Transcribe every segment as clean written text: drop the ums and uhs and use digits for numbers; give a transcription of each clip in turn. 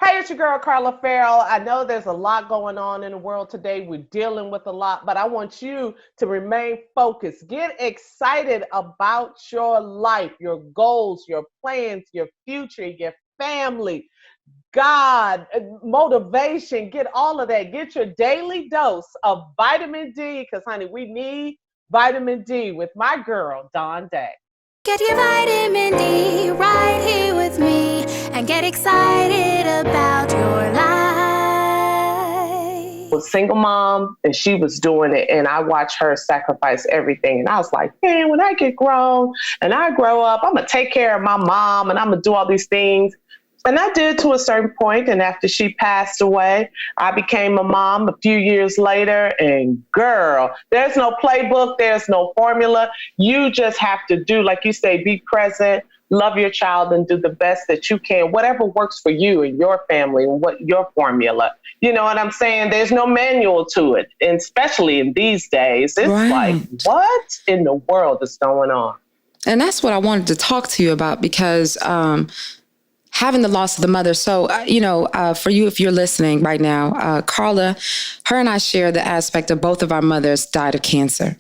Hey, it's your girl, Carla Ferrell. I know there's a lot going on in the world today. We're dealing with a lot, but I want you to remain focused. Get excited about your life, your goals, your plans, your future, your family, God, motivation. Get all of that. Get your daily dose of vitamin D because, honey, we need vitamin D with my girl, Dawn Dai. Get your vitamin D right here with me and get excited about your life. Was single mom and she was doing it, and I watched her sacrifice everything, and I was like, man, when I get grown and I grow up, I'm gonna take care of my mom and I'm gonna do all these things. And I did to a certain point, and after she passed away, I became a mom a few years later, and girl, there's no playbook, there's no formula. You just have to do, like you say, be present, love your child, and do the best that you can, whatever works for you and your family and what your formula. You know what I'm saying? There's no manual to it, and especially in these days. It's like, what in the world is going on? And that's what I wanted to talk to you about, because having the loss of the mother. So, for you, if you're listening right now, Carla, her and I share the aspect of both of our mothers died of cancer.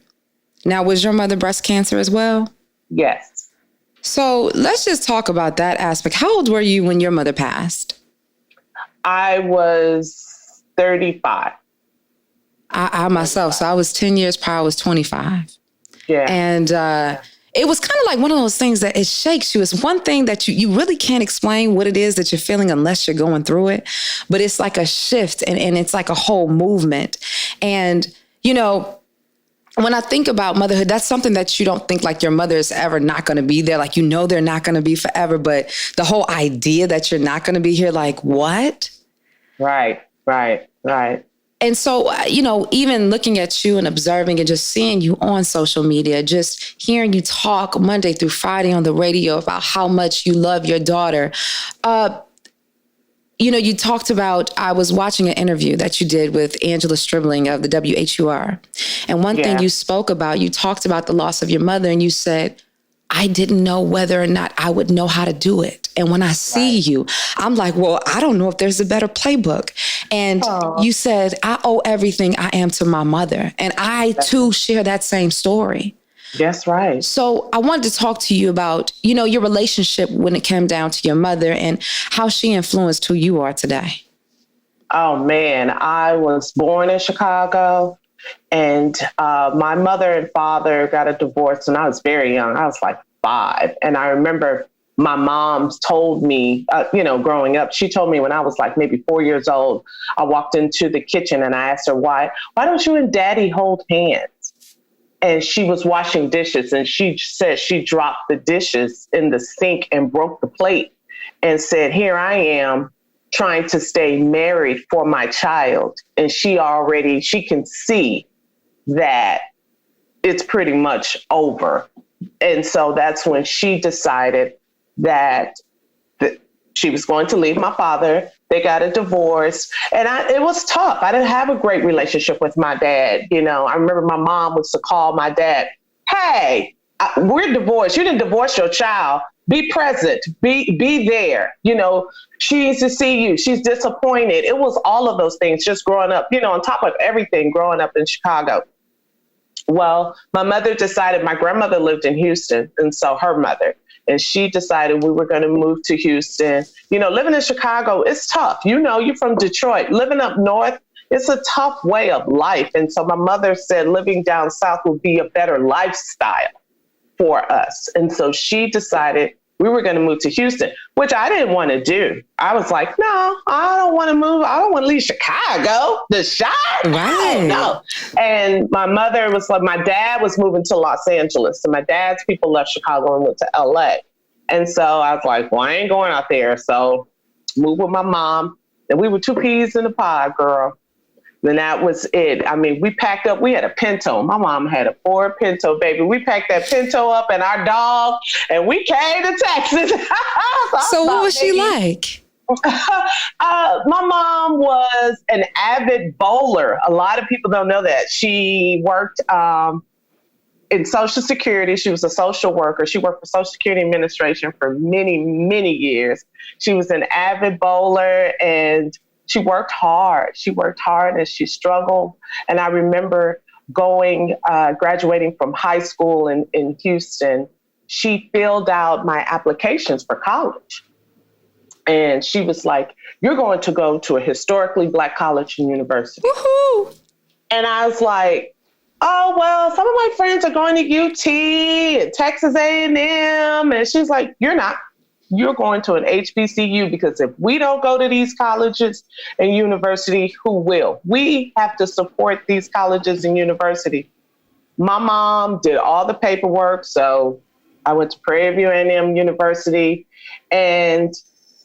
Now, was your mother breast cancer as well? Yes. So let's just talk about that aspect. How old were you when your mother passed? I was 35. I myself, so I was 10 years prior, I was 25. Yeah. And it was kind of like one of those things that it shakes you. It's one thing that you really can't explain what it is that you're feeling unless you're going through it. But it's like a shift and it's like a whole movement. And, when I think about motherhood, that's something that you don't think like your mother is ever not going to be there. Like, they're not going to be forever. But the whole idea that you're not going to be here, like, what? Right. And so, even looking at you and observing and just seeing you on social media, just hearing you talk Monday through Friday on the radio about how much you love your daughter. You talked about, I was watching an interview that you did with Angela Stribling of the 𝘸𝘪𝘗. And one thing you spoke about, you talked about the loss of your mother, and you said, I didn't know whether or not I would know how to do it. And when I see you, I'm like, well, I don't know if there's a better playbook. And you said, I owe everything I am to my mother. And I too share that same story. That's right. So I wanted to talk to you about, your relationship when it came down to your mother and how she influenced who you are today. Oh, man. I was born in Chicago, and my mother and father got a divorce when I was very young. I was like 5. And I remember my mom told me, growing up, she told me when I was like maybe 4 years old, I walked into the kitchen and I asked her, why don't you and daddy hold hands? And she was washing dishes, and she said she dropped the dishes in the sink and broke the plate and said, here I am trying to stay married for my child. And she can see that it's pretty much over. And so that's when she decided that she was going to leave my father. They got a divorce, and it was tough. I didn't have a great relationship with my dad. I remember my mom used to call my dad, hey, we're divorced. You didn't divorce your child. Be present, be there. She needs to see you. She's disappointed. It was all of those things just growing up, on top of everything growing up in Chicago. Well, my mother decided, my grandmother lived in Houston, and so her mother, and she decided we were going to move to Houston. Living in Chicago, it's tough. You're from Detroit. Living up north, it's a tough way of life. And so my mother said living down south would be a better lifestyle for us. And so she decided we were going to move to Houston, which I didn't want to do. I was like, no, I don't want to move. I don't want to leave Chicago, the shot. Right. No. And my mother was like, my dad was moving to Los Angeles. And my dad's people left Chicago and went to LA. And so I was like, well, I ain't going out there. So moved with my mom. And we were 2 peas in a pod, girl. And that was it. I mean, we packed up. We had a Pinto. My mom had a Ford Pinto, baby. We packed that Pinto up and our dog, and we came to Texas. So what was she like? My mom was an avid bowler. A lot of people don't know that. She worked in Social Security. She was a social worker. She worked for Social Security Administration for many, many years. She was an avid bowler, and she worked hard. She worked hard and she struggled. And I remember graduating from high school in Houston. She filled out my applications for college. And she was like, "You're going to go to a historically Black college and university." Woohoo! And I was like, "Oh, well, some of my friends are going to UT and Texas A&M. And she's like, "You're not. You're going to an HBCU, because if we don't go to these colleges and university, who will? We have to support these colleges and university." My mom did all the paperwork. So I went to Prairie View A&M University, and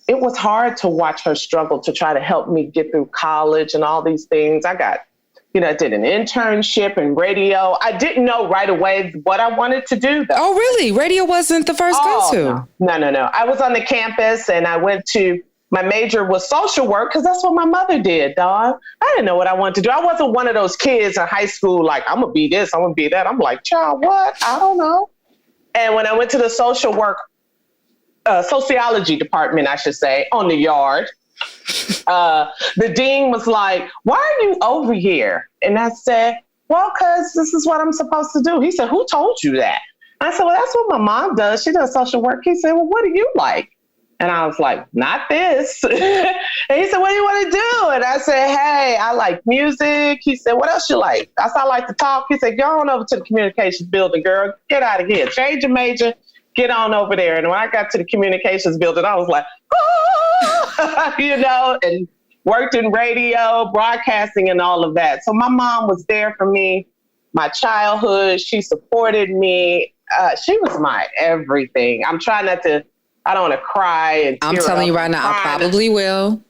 it was hard to watch her struggle to try to help me get through college and all these things. I did an internship in radio. I didn't know right away what I wanted to do, though. Oh, really? Radio wasn't the first go-to? No. I was on the campus, and my major was social work, because that's what my mother did, Dawn. I didn't know what I wanted to do. I wasn't one of those kids in high school, like, I'm going to be this, I'm going to be that. I'm like, child, what? I don't know. And when I went to the social work, sociology department, I should say, on the yard, the dean was like, "Why are you over here?" And I said, "Well, because this is what I'm supposed to do." He said, "Who told you that?" I said, "Well, that's what my mom does. She does social work." He said, "Well, what do you like?" And I was like, "Not this." And he said, "What do you want to do?" And I said, "Hey, I like music." He said, "What else you like?" I said, "I like to talk." He said, "Go on over to the communications building, girl. Get out of here. Change your major. Get on over there." And when I got to the communications building, I was like, and worked in radio, broadcasting, and all of that. So my mom was there for me, my childhood. She supported me. She was my everything. I'm trying not to, I don't want to cry. And I'm telling you right now, I probably will.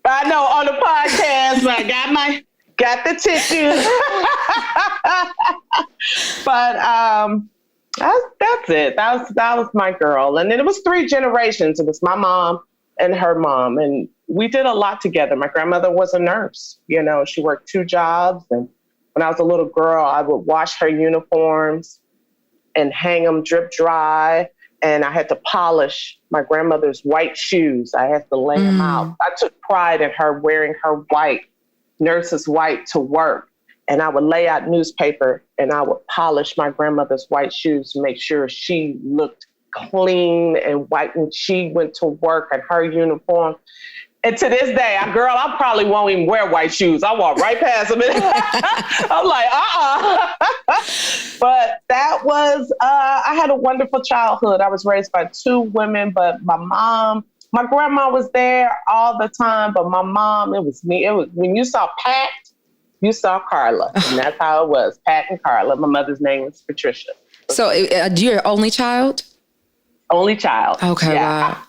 I know, on the podcast, but I got the tissue. But, that's it. That was my girl. And then it was 3 generations. It was my mom and her mom. And we did a lot together. My grandmother was a nurse. She worked 2 jobs. And when I was a little girl, I would wash her uniforms and hang them drip dry. And I had to polish my grandmother's white shoes. I had to lay them out. I took pride in her wearing her white, nurse's white, to work. And I would lay out newspaper and I would polish my grandmother's white shoes to make sure she looked clean and white when she went to work in her uniform. And to this day, I probably won't even wear white shoes. I walk right past them. I'm like, But that was, I had a wonderful childhood. I was raised by 2 women, but my grandma was there all the time, but my mom, it was me. It was, when you saw Pat, you saw Carla, and that's how it was. Pat and Carla. My mother's name was Patricia. So you're only child? Only child. Okay, yeah. Wow.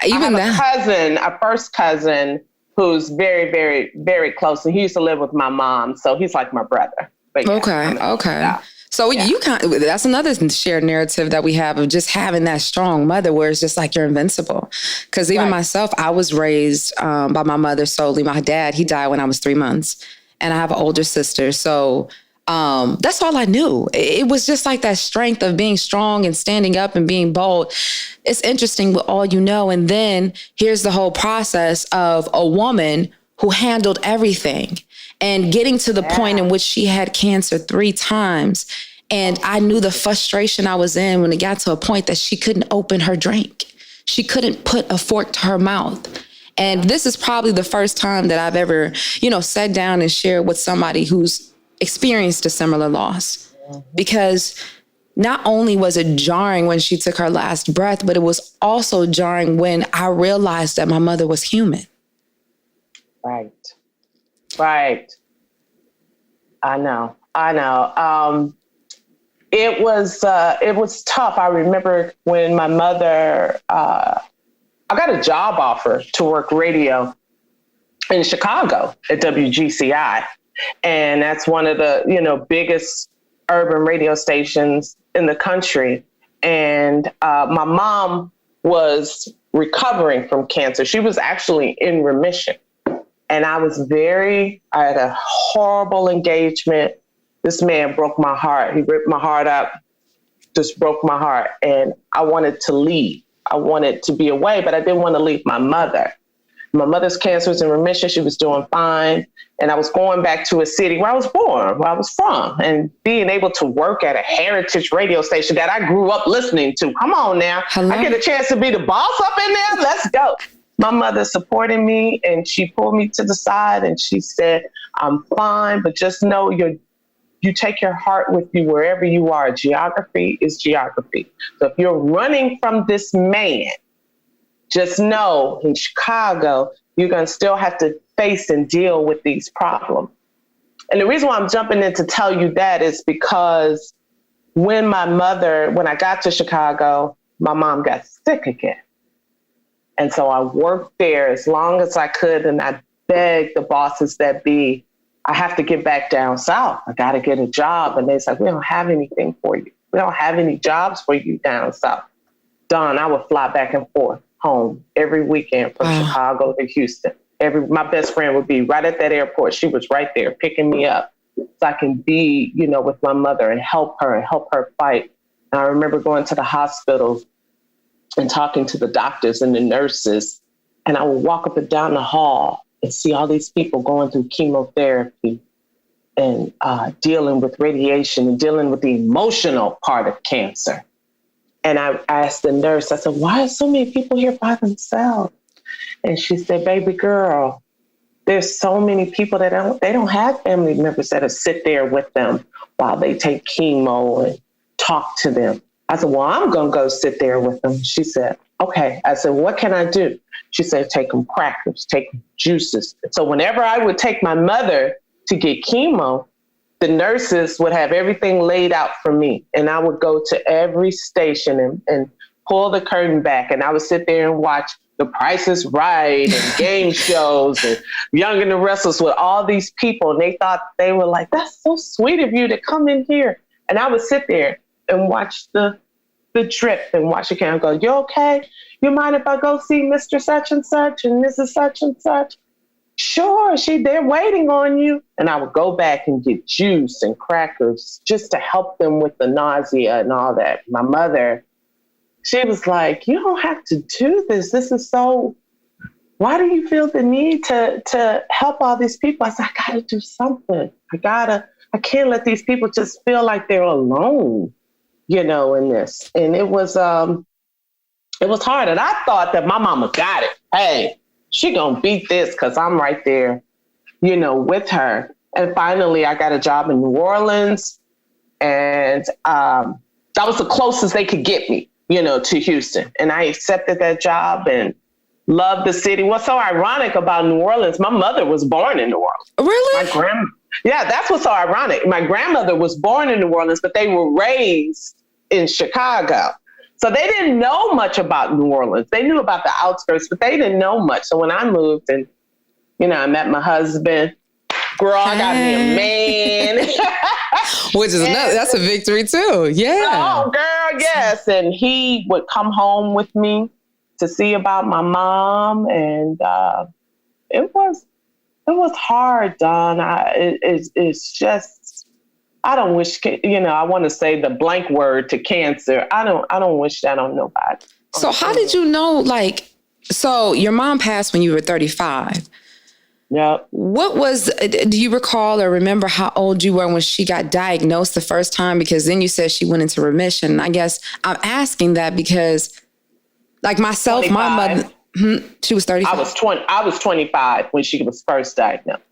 Even a first cousin, who's very, very, very close, and he used to live with my mom, so he's like my brother. But yeah, okay. Yeah. So that's another shared narrative that we have of just having that strong mother where it's just like you're invincible. Because even myself, I was raised by my mother solely. My dad, he died when I was 3 months. And I have an older sister. So that's all I knew. It was just like that strength of being strong and standing up and being bold. It's interesting with all you know. And then here's the whole process of a woman who handled everything and getting to the point in which she had cancer 3 times. And I knew the frustration I was in when it got to a point that she couldn't open her drink. She couldn't put a fork to her mouth. And this is probably the first time that I've ever, sat down and shared with somebody who's experienced a similar loss. Because not only was it jarring when she took her last breath, but it was also jarring when I realized that my mother was human. Right. I know. It was tough. I remember when my mother, I got a job offer to work radio in Chicago at WGCI. And that's one of the, biggest urban radio stations in the country. And my mom was recovering from cancer. She was actually in remission. And I had a horrible engagement. This man broke my heart. He ripped my heart up just broke my heart. And I wanted to leave. I wanted to be away, but I didn't want to leave my mother. My mother's cancer was in remission. She was doing fine. And I was going back to a city where I was born, where I was from, and being able to work at a heritage radio station that I grew up listening to. Come on now. Hello? I get a chance to be the boss up in there. Let's go. My mother supported me, and she pulled me to the side and she said, I'm fine, but just know you take your heart with you wherever you are. Geography is geography. So if you're running from this man, just know in Chicago, you're going to still have to face and deal with these problems. And the reason why I'm jumping in to tell you that is because when I got to Chicago, my mom got sick again. And so I worked there as long as I could. And I begged the bosses that be, I have to get back down south. I got to get a job. And they said, we don't have anything for you. We don't have any jobs for you down south. Dawn, I would fly back and forth home every weekend from Chicago to Houston. My best friend would be right at that airport. She was right there picking me up so I can be, with my mother and help her fight. And I remember going to the hospital and talking to the doctors and the nurses. And I would walk up and down the hall and see all these people going through chemotherapy and dealing with radiation and dealing with the emotional part of cancer. And I asked the nurse, I said, why are so many people here by themselves? And she said, baby girl, there's so many people that they don't have family members that'll sit there with them while they take chemo and talk to them. I said, well, I'm going to go sit there with them. She said, okay. I said, what can I do? She said, take them crackers, take them juices. So whenever I would take my mother to get chemo, the nurses would have everything laid out for me. And I would go to every station and pull the curtain back. And I would sit there and watch The Price is Right and game shows and Young and the Restless with all these people. And they were like, that's so sweet of you to come in here. And I would sit there and watch the drip and watch the camera go, you okay? You mind if I go see Mr. Such and Such and Mrs. Such and Such? Sure, they're waiting on you. And I would go back and get juice and crackers just to help them with the nausea and all that. My mother, she was like, you don't have to do this. This is so, why do you feel the need to help all these people? I said, I gotta do something. I can't let these people just feel like they're alone, in this. And it was hard. And I thought that my mama got it. Hey, she gonna beat this because I'm right there, with her. And finally, I got a job in New Orleans. And that was the closest they could get me, to Houston. And I accepted that job and loved the city. What's so ironic about New Orleans, my mother was born in New Orleans. Really? Yeah, that's what's so ironic. My grandmother was born in New Orleans, but they were raised in Chicago. So they didn't know much about New Orleans. They knew about the outskirts, but they didn't know much. So when I moved and, I met my husband, girl, I got me a man. Which is that's a victory too. Yeah. Oh, girl, yes. And he would come home with me to see about my mom. And it was hard, Dawn. It's just, I don't wish, I want to say the blank word to cancer. I don't wish that on nobody. So how did you know, so your mom passed when you were 35. Yep. Do you recall or remember how old you were when she got diagnosed the first time? Because then you said she went into remission. I guess I'm asking that because myself, 25. My mother, she was 35. I was 25 when she was first diagnosed.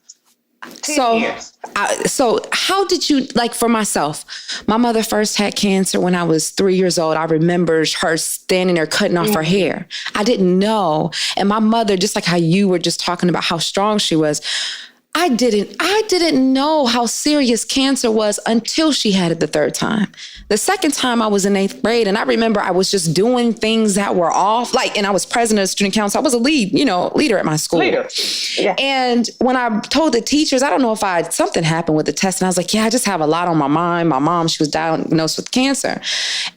So how did you, for myself, my mother first had cancer when I was 3 years old. I remember her standing there cutting off her hair. I didn't know. And my mother, just like how you were just talking about how strong she was, I didn't know how serious cancer was until she had it the third time. The second time I was in 8th grade, and I remember I was just doing things that were off, and I was president of student council. I was a leader at my school. Leader. Yeah. And when I told the teachers, I don't know if something happened with the test, and I was like, yeah, I just have a lot on my mind. My mom, she was diagnosed with cancer.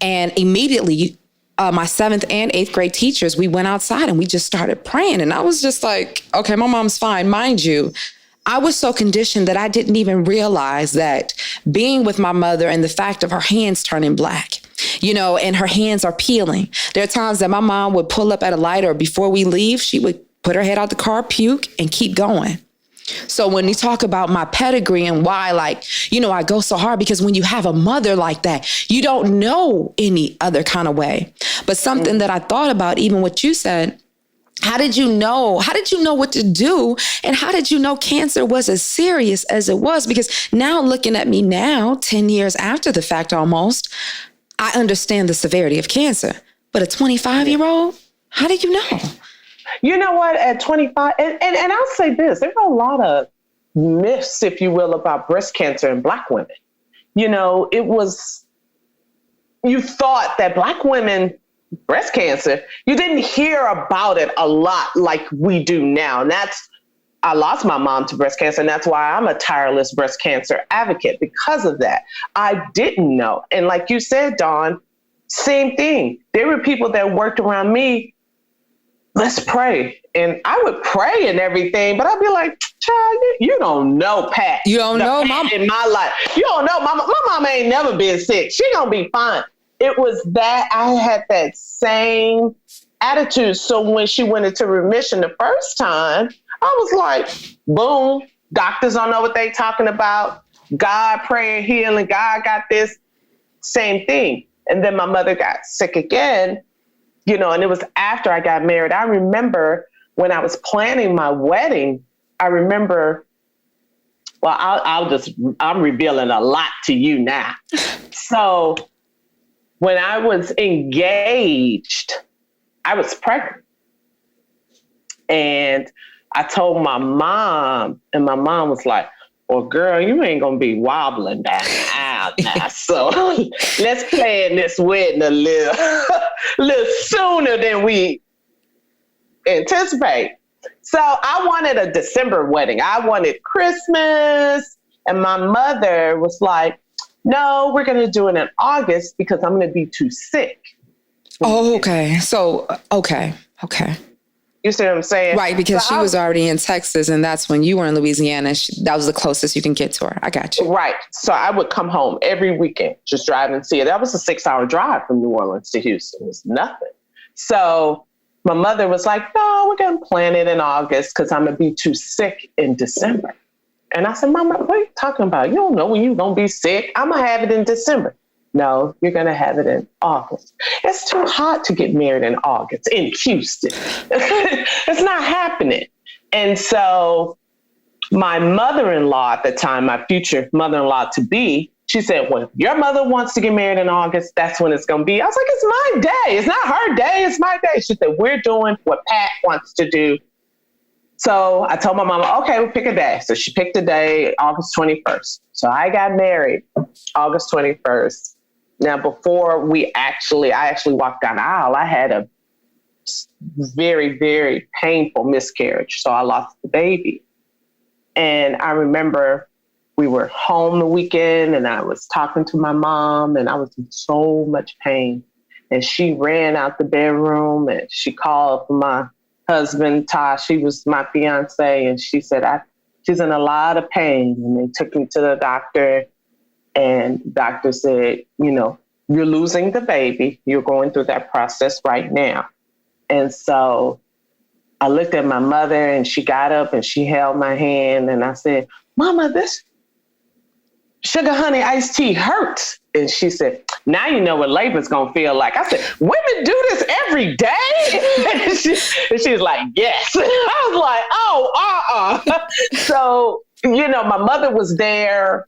And immediately, my 7th and 8th grade teachers, we went outside and we just started praying. And I was just like, okay, my mom's fine. Mind you, I was so conditioned that I didn't even realize that being with my mother and the fact of her hands turning black, and her hands are peeling. There are times that my mom would pull up at a light, or before we leave, she would put her head out the car, puke, and keep going. So when you talk about my pedigree and why, I go so hard, because when you have a mother like that, you don't know any other kind of way. But something that I thought about, even what you said, how did you know what to do? And how did you know cancer was as serious as it was? Because now, looking at me now, 10 years after the fact almost, I understand the severity of cancer. But a 25-year-old, how did you know? You know what? At 25, and I'll say this, there are a lot of myths, if you will, about breast cancer in Black women. You thought that Black women, breast cancer, you didn't hear about it a lot like we do now. And I lost my mom to breast cancer, and that's why I'm a tireless breast cancer advocate, because of that. I didn't know. And like you said, Dawn, same thing. There were people that worked around me. Let's pray. And I would pray and everything, but I'd be like, child, you don't know Pat. You don't know Mama in my life. You don't know Mama. My mama ain't never been sick. She gonna be fine. It was that I had that same attitude. So when she went into remission the first time, I was like, boom, doctors don't know what they talking about. God, prayer, healing. God got this. Same thing. And then my mother got sick again. And it was after I got married. I remember when I was planning my wedding, I'm revealing a lot to you now. So when I was engaged, I was pregnant. And I told my mom, and my mom was like, well, girl, you ain't going to be wobbling down the aisle now. So let's plan this wedding a little sooner than we anticipate. So I wanted a December wedding. I wanted Christmas. And my mother was like, no, we're going to do it in August because I'm going to be too sick. Oh, okay. So, okay. You see what I'm saying? Right, because she was already in Texas, and that's when you were in Louisiana. That was the closest you can get to her. I got you. Right. So I would come home every weekend, just drive and see her. That was a 6-hour drive from New Orleans to Houston. It was nothing. So my mother was like, no, we're going to plan it in August because I'm going to be too sick in December. And I said, Mama, what are you talking about? You don't know when you're going to be sick. I'm going to have it in December. No, you're going to have it in August. It's too hot to get married in August in Houston. It's not happening. And so my mother-in-law at the time, my future mother-in-law to be, she said, well, if your mother wants to get married in August, that's when it's going to be. I was like, it's my day. It's not her day. It's my day. She said, we're doing what Pat wants to do. So I told my mama, okay, we'll pick a day. So she picked a day, August 21st. So I got married August 21st. Now, before I actually walked down the aisle, I had a very, very painful miscarriage. So I lost the baby. And I remember we were home the weekend and I was talking to my mom and I was in so much pain. And she ran out the bedroom and she called my husband, Tosh. She was my fiance. And she said, she's in a lot of pain. And they took me to the doctor. And the doctor said, you're losing the baby. You're going through that process right now. And so I looked at my mother and she got up and she held my hand. And I said, Mama, this sugar honey iced tea hurts. And she said, now you know what labor's going to feel like. I said, women do this every day? And she was like, yes. I was like, oh, So, my mother was there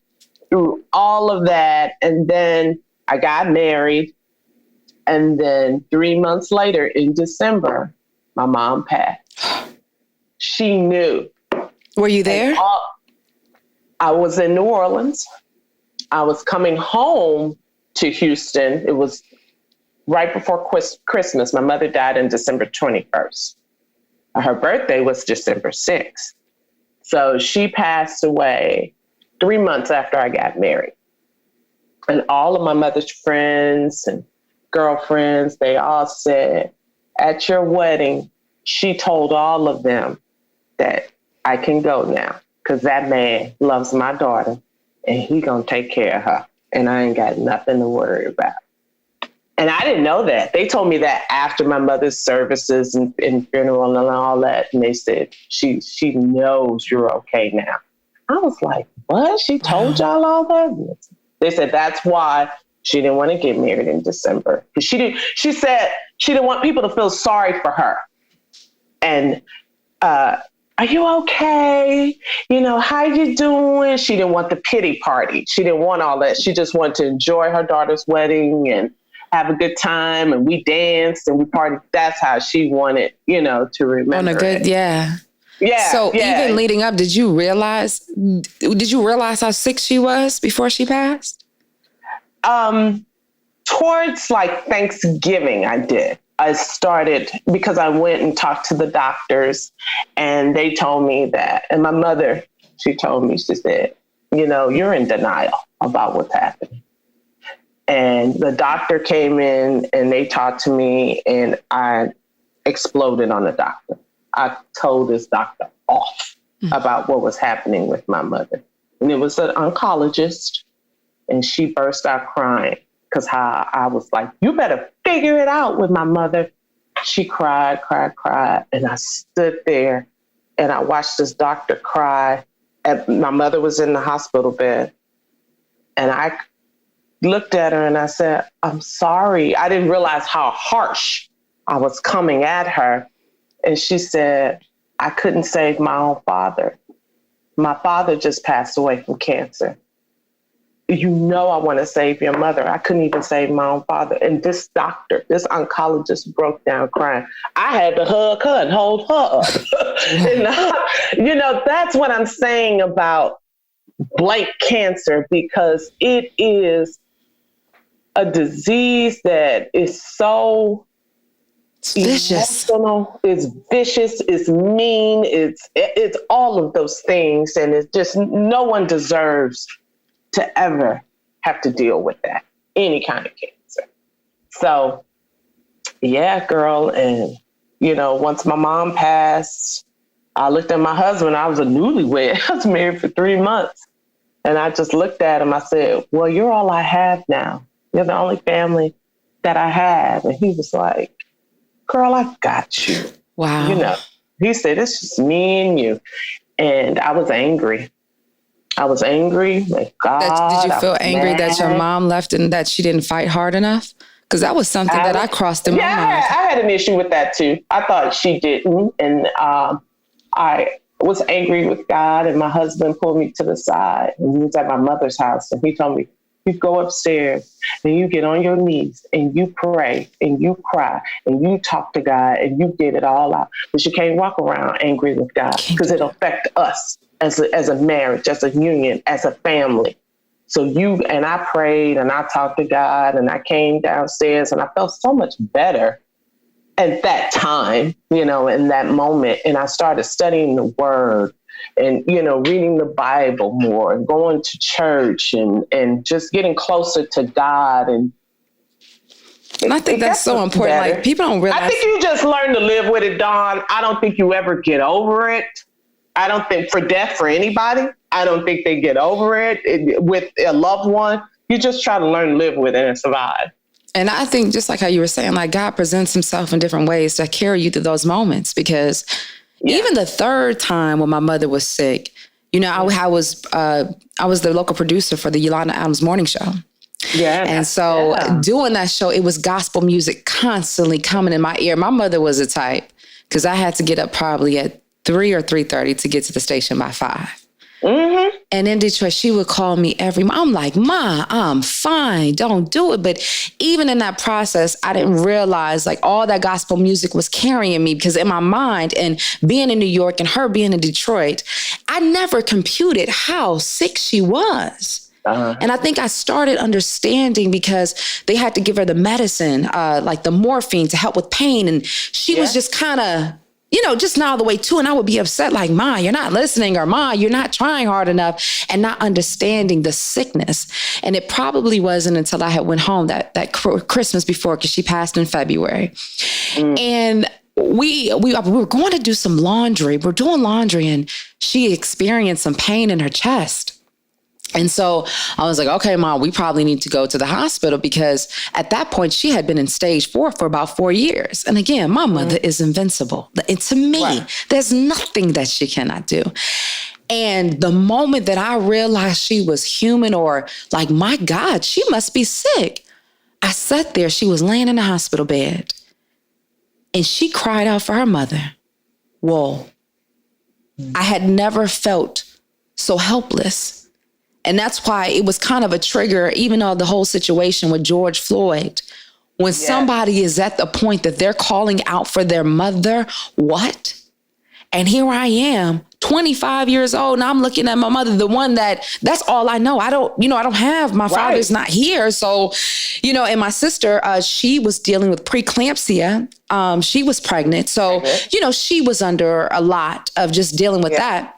through all of that. And then I got married. And then 3 months later in December, my mom passed. She knew. Were you there? I was in New Orleans. I was coming home to Houston. It was right before Christmas. My mother died on December 21st. Her birthday was December 6th. So she passed away 3 months after I got married. And all of my mother's friends and girlfriends, they all said, at your wedding, she told all of them that I can go now because that man loves my daughter and he gonna take care of her and I ain't got nothing to worry about. And I didn't know that. They told me that after my mother's services and funeral and all that. And they said, she knows you're okay now. I was like, what? She told y'all all that? They said that's why she didn't want to get married in December. Because she said she didn't want people to feel sorry for her. And are you okay? You know, how you doing? She didn't want the pity party. She didn't want all that. She just wanted to enjoy her daughter's wedding and have a good time, and we danced and we partied. That's how she wanted, you know, to remember. On a good, Yeah. So even leading up, did you realize how sick she was before she passed? Towards like Thanksgiving, I did. I started because I went and talked to the doctors, and they told me that, and my mother, she told me, she said, you know, you're in denial about what's happening. And the doctor came in and they talked to me, and I exploded on the doctor. I told this doctor off about what was happening with my mother. And it was an oncologist, and she burst out crying because how I was like, you better figure it out with my mother. She cried. And I stood there and I watched this doctor cry. And my mother was in the hospital bed. And I looked at her and I said, I'm sorry. I didn't realize how harsh I was coming at her. And she said, I couldn't save my own father. My father just passed away from cancer. You know, I want to save your mother. I couldn't even save my own father. And this doctor, this oncologist broke down crying. I had to hug her and hold her up. And, you know, that's what I'm saying about blank cancer, because it is a disease that is so emotional, it's vicious, it's mean, it's all of those things. And it's just, no one deserves to ever have to deal with that, any kind of cancer. So, yeah, girl. And, you know, once my mom passed, I looked at my husband. I was a newlywed. I was married for 3 months. And I just looked at him. I said, well, you're all I have now. You're the only family that I have. And he was like, girl, I got you. Wow. You know, he said, it's just me and you. And I was angry. Like, God. Did you feel angry that your mom left and that she didn't fight hard enough? Because that was something that I crossed in my mind. I had an issue with that too. I thought she didn't. And I was angry with God, and my husband pulled me to the side. And he was at my mother's house, and he told me, you go upstairs and you get on your knees and you pray and you cry and you talk to God and you get it all out. But you can't walk around angry with God, because it'll affect us as a marriage, as a union, as a family. So I prayed and I talked to God, and I came downstairs and I felt so much better at that time, you know, in that moment. And I started studying the Word and, you know, reading the Bible more and going to church and just getting closer to God. And I think that's so important. Better. Like, people don't realize. I think you just learn to live with it, Dawn. I don't think you ever get over it. I don't think for death for anybody. I don't think they get over it with a loved one. You just try to learn to live with it and survive. And I think just like how you were saying, like, God presents himself in different ways to carry you through those moments, because even the third time when my mother was sick, you know, I was the local producer for the Yolanda Adams Morning Show. Yeah. And so doing that show, it was gospel music constantly coming in my ear. My mother was a type, because I had to get up probably at 3 or 3:30 to get to the station by 5. Mm-hmm. And in Detroit, she would call me I'm like, Ma, I'm fine. Don't do it. But even in that process, I didn't realize like all that gospel music was carrying me, because in my mind, and being in New York and her being in Detroit, I never computed how sick she was. Uh-huh. And I think I started understanding because they had to give her the medicine, like the morphine, to help with pain. And she was just kind of, you know, just not all the way to. And I would be upset, like, Ma, you're not listening, or Ma, you're not trying hard enough, and not understanding the sickness. And it probably wasn't until I had went home that Christmas before, because she passed in February. And we were going to do some laundry. We're doing laundry, and she experienced some pain in her chest. And so I was like, okay, Mom, we probably need to go to the hospital, because at that point she had been in stage 4 for about 4 years. And again, my mother is invincible. And to me, there's nothing that she cannot do. And the moment that I realized she was human, or like, my God, she must be sick, I sat there. She was laying in the hospital bed and she cried out for her mother. Whoa. I had never felt so helpless. And that's why it was kind of a trigger, even though the whole situation with George Floyd, when somebody is at the point that they're calling out for their mother, what? And here I am, 25 years old, and I'm looking at my mother, the one that's all I know. I don't have, my father's not here. So, and my sister, she was dealing with preeclampsia. She was pregnant. So, she was under a lot of just dealing with that.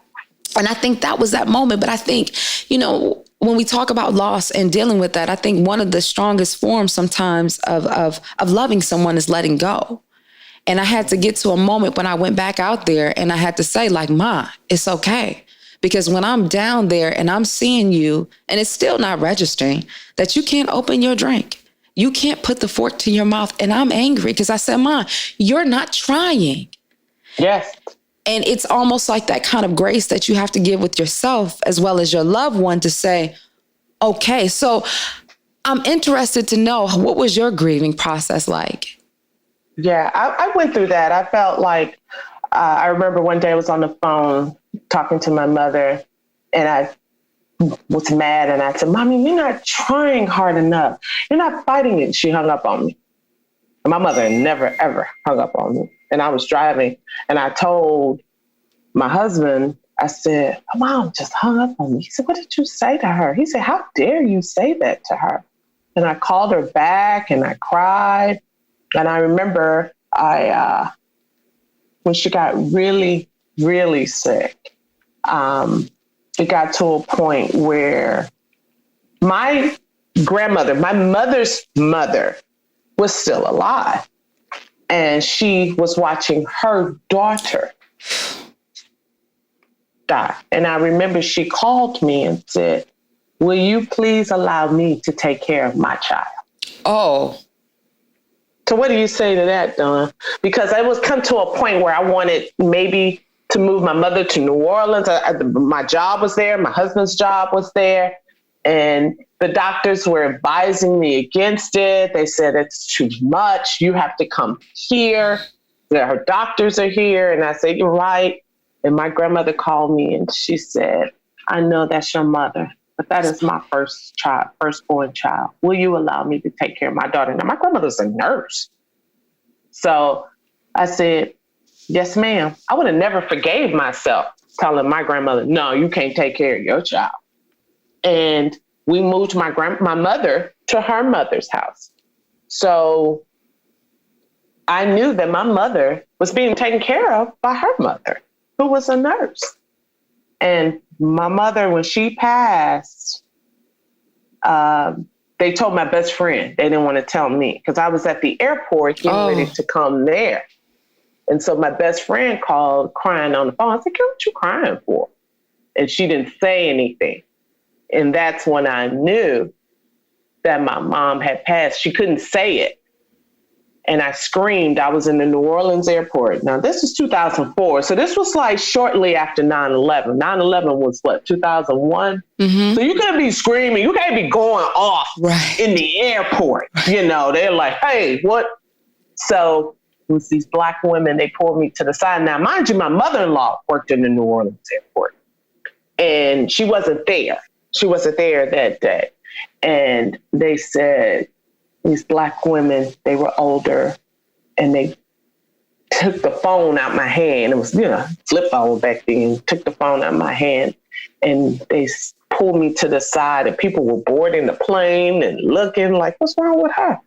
And I think that was that moment. But I think, when we talk about loss and dealing with that, I think one of the strongest forms sometimes of loving someone is letting go. And I had to get to a moment when I went back out there and I had to say, like, Ma, it's okay. Because when I'm down there and I'm seeing you and it's still not registering that you can't open your drink, you can't put the fork to your mouth. And I'm angry because I said, Ma, you're not trying. Yes. And it's almost like that kind of grace that you have to give with yourself as well as your loved one to say, okay. So I'm interested to know, what was your grieving process like? Yeah, I went through that. I felt like, I remember one day I was on the phone talking to my mother and I was mad and I said, Mommy, you're not trying hard enough. You're not fighting it. She hung up on me. And my mother never, ever hung up on me. And I was driving and I told my husband, I said, my mom just hung up on me. He said, what did you say to her? He said, how dare you say that to her? And I called her back and I cried. And I remember when she got really, really sick, it got to a point where my grandmother, my mother's mother, was still alive. And she was watching her daughter die. And I remember she called me and said, will you please allow me to take care of my child? Oh. So what do you say to that, Dawn? Because I was come to a point where I wanted maybe to move my mother to New Orleans. My job was there. My husband's job was there. And the doctors were advising me against it. They said, it's too much. You have to come here. Her doctors are here. And I said, you're right. And my called me and she said, I know that's your mother, but that is my firstborn child. Will you allow me to take care of my daughter? Now, my grandmother's a nurse. So I said, yes, ma'am. I would have never forgave myself telling my grandmother, no, you can't take care of your child. And we moved my mother to her mother's house. So I knew that my mother was being taken care of by her mother, who was a nurse. And my mother, when she passed, they told my best friend. They didn't want to tell me because I was at the airport getting ready to come there. And so my best friend called crying on the phone. I said, "Girl, what you crying for?" And she didn't say anything. And that's when I knew that my mom had passed. She couldn't say it. And I screamed. I was in the New Orleans airport. Now, this was 2004. So this was like shortly after 9/11. 9/11 was what, 2001? Mm-hmm. So you can't be screaming. You can't be going off in the airport. You know, they're like, hey, what? So it was these Black women. They pulled me to the side. Now, mind you, my mother-in-law worked in the New Orleans airport. And she wasn't there. She wasn't there that day. And they said, these Black women, they were older, and they took the phone out my hand. It was, flip phone back then. Took the phone out my hand, and they pulled me to the side, and people were boarding the plane and looking like, what's wrong with her?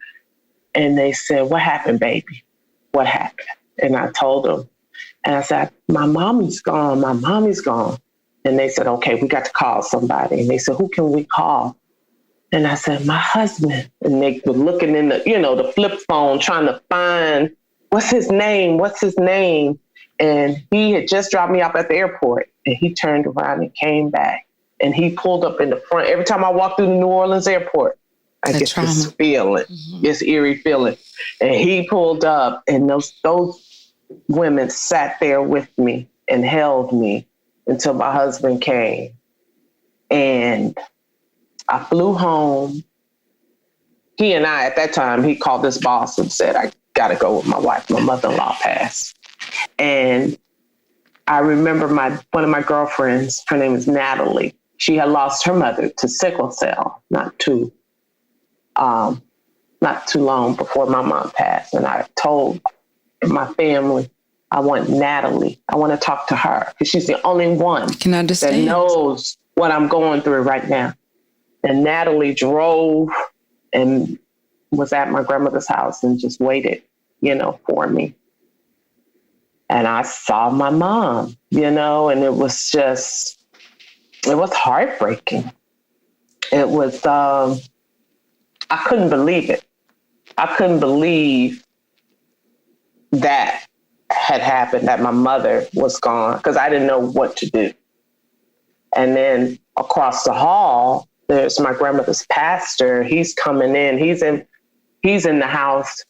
And they said, what happened, baby? What happened? And I told them, and I said, my mommy's gone. My mommy's gone. And they said, okay, we got to call somebody. And they said, who can we call? And I said, my husband. And they were looking in the, the flip phone, trying to find, what's his name? What's his name? And he had just dropped me off at the airport. And he turned around and came back. And he pulled up in the front. Every time I walk through the New Orleans airport, I get this feeling, this eerie feeling. And he pulled up, and those women sat there with me and held me until my husband came. And I flew home. He and I, at that time, he called his boss and said, I got to go with my wife. My mother-in-law passed. And I remember one of my girlfriends, her name is Natalie. She had lost her mother to sickle cell not too long before my mom passed. And I told my family, I want Natalie. I want to talk to her because she's the only one that knows what I'm going through right now. And Natalie drove and was at my grandmother's house and just waited, for me. And I saw my mom, and it was heartbreaking. It was, I couldn't believe it. I couldn't believe that had happened, that my mother was gone, because I didn't know what to do. And then across the hall, there's my grandmother's pastor. He's coming in. He's in the house.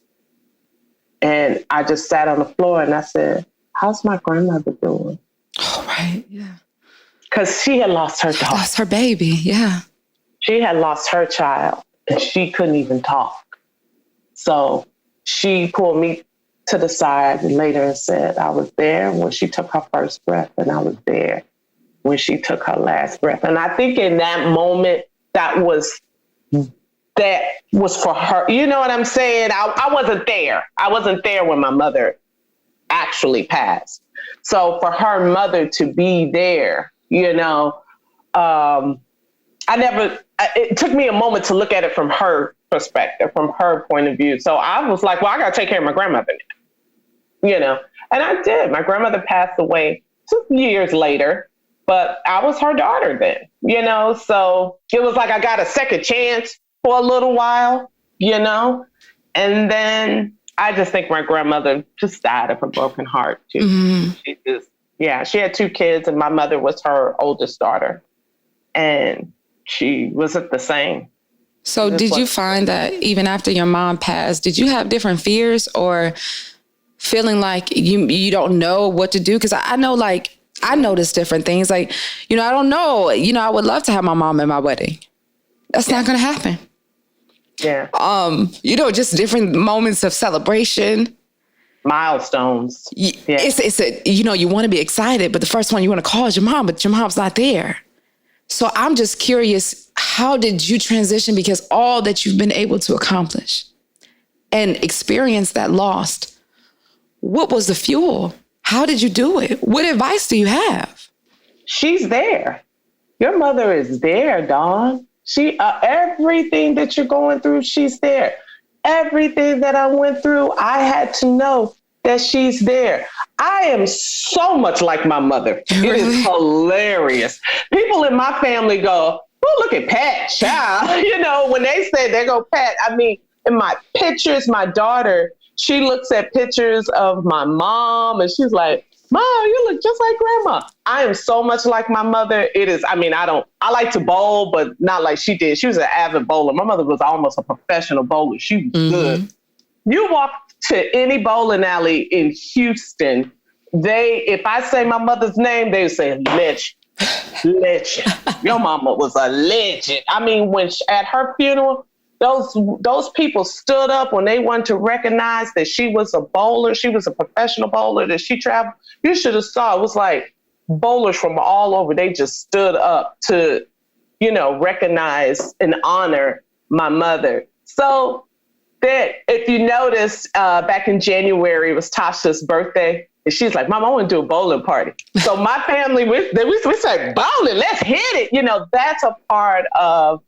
And I just sat on the floor and I said, how's my grandmother doing? Oh, right. Yeah. Because she had lost her daughter. Lost her baby. Yeah. She had lost her child and she couldn't even talk. So she pulled me to the side and later and said, I was there when she took her first breath and I was there when she took her last breath. And I think in that moment, that was for her. You know what I'm saying? I wasn't there. I wasn't there when my mother actually passed. So for her mother to be there, it took me a moment to look at it from her perspective, from her point of view. So I was like, well, I got to take care of my grandmother now, and I did. My grandmother passed away 2 years later, but I was her daughter then, so it was like I got a second chance for a little while, and then I just think my grandmother just died of a broken heart too. Mm-hmm. She had 2 kids and my mother was her oldest daughter and she wasn't the same. So did you find that even after your mom passed, did you have different fears or feeling like you don't know what to do? Because I know, I noticed different things. I don't know. I would love to have my mom at my wedding. That's not going to happen. Yeah. Just different moments of celebration. Milestones. Yeah. You want to be excited, but the first one you want to call is your mom, but your mom's not there. So I'm just curious, how did you transition? Because all that you've been able to accomplish and experience that lost, what was the fuel? How did you do it? What advice do you have? She's there. Your mother is there, Dawn. She, everything that you're going through, she's there. Everything that I went through, I had to know that she's there. I am so much like my mother. Really? It is hilarious. People in my family go, oh, look at Pat, child. When they say they go, Pat, I mean, in my pictures, my daughter, she looks at pictures of my mom and she's like, Mom, you look just like grandma. I am so much like my mother. It is, I like to bowl, but not like she did. She was an avid bowler. My mother was almost a professional bowler. She was good. You walk to any bowling alley in Houston, if I say my mother's name, they say legend. Your mama was a legend. When at her funeral, those people stood up when they wanted to recognize that she was a bowler. She was a professional bowler, that she traveled. You should have saw. It was like bowlers from all over. They just stood up to, recognize and honor my mother. So that if you notice, back in January, it was Tasha's birthday. And she's like, Mom, I want to do a bowling party. So my family, we said, bowling, let's hit it. That's a part of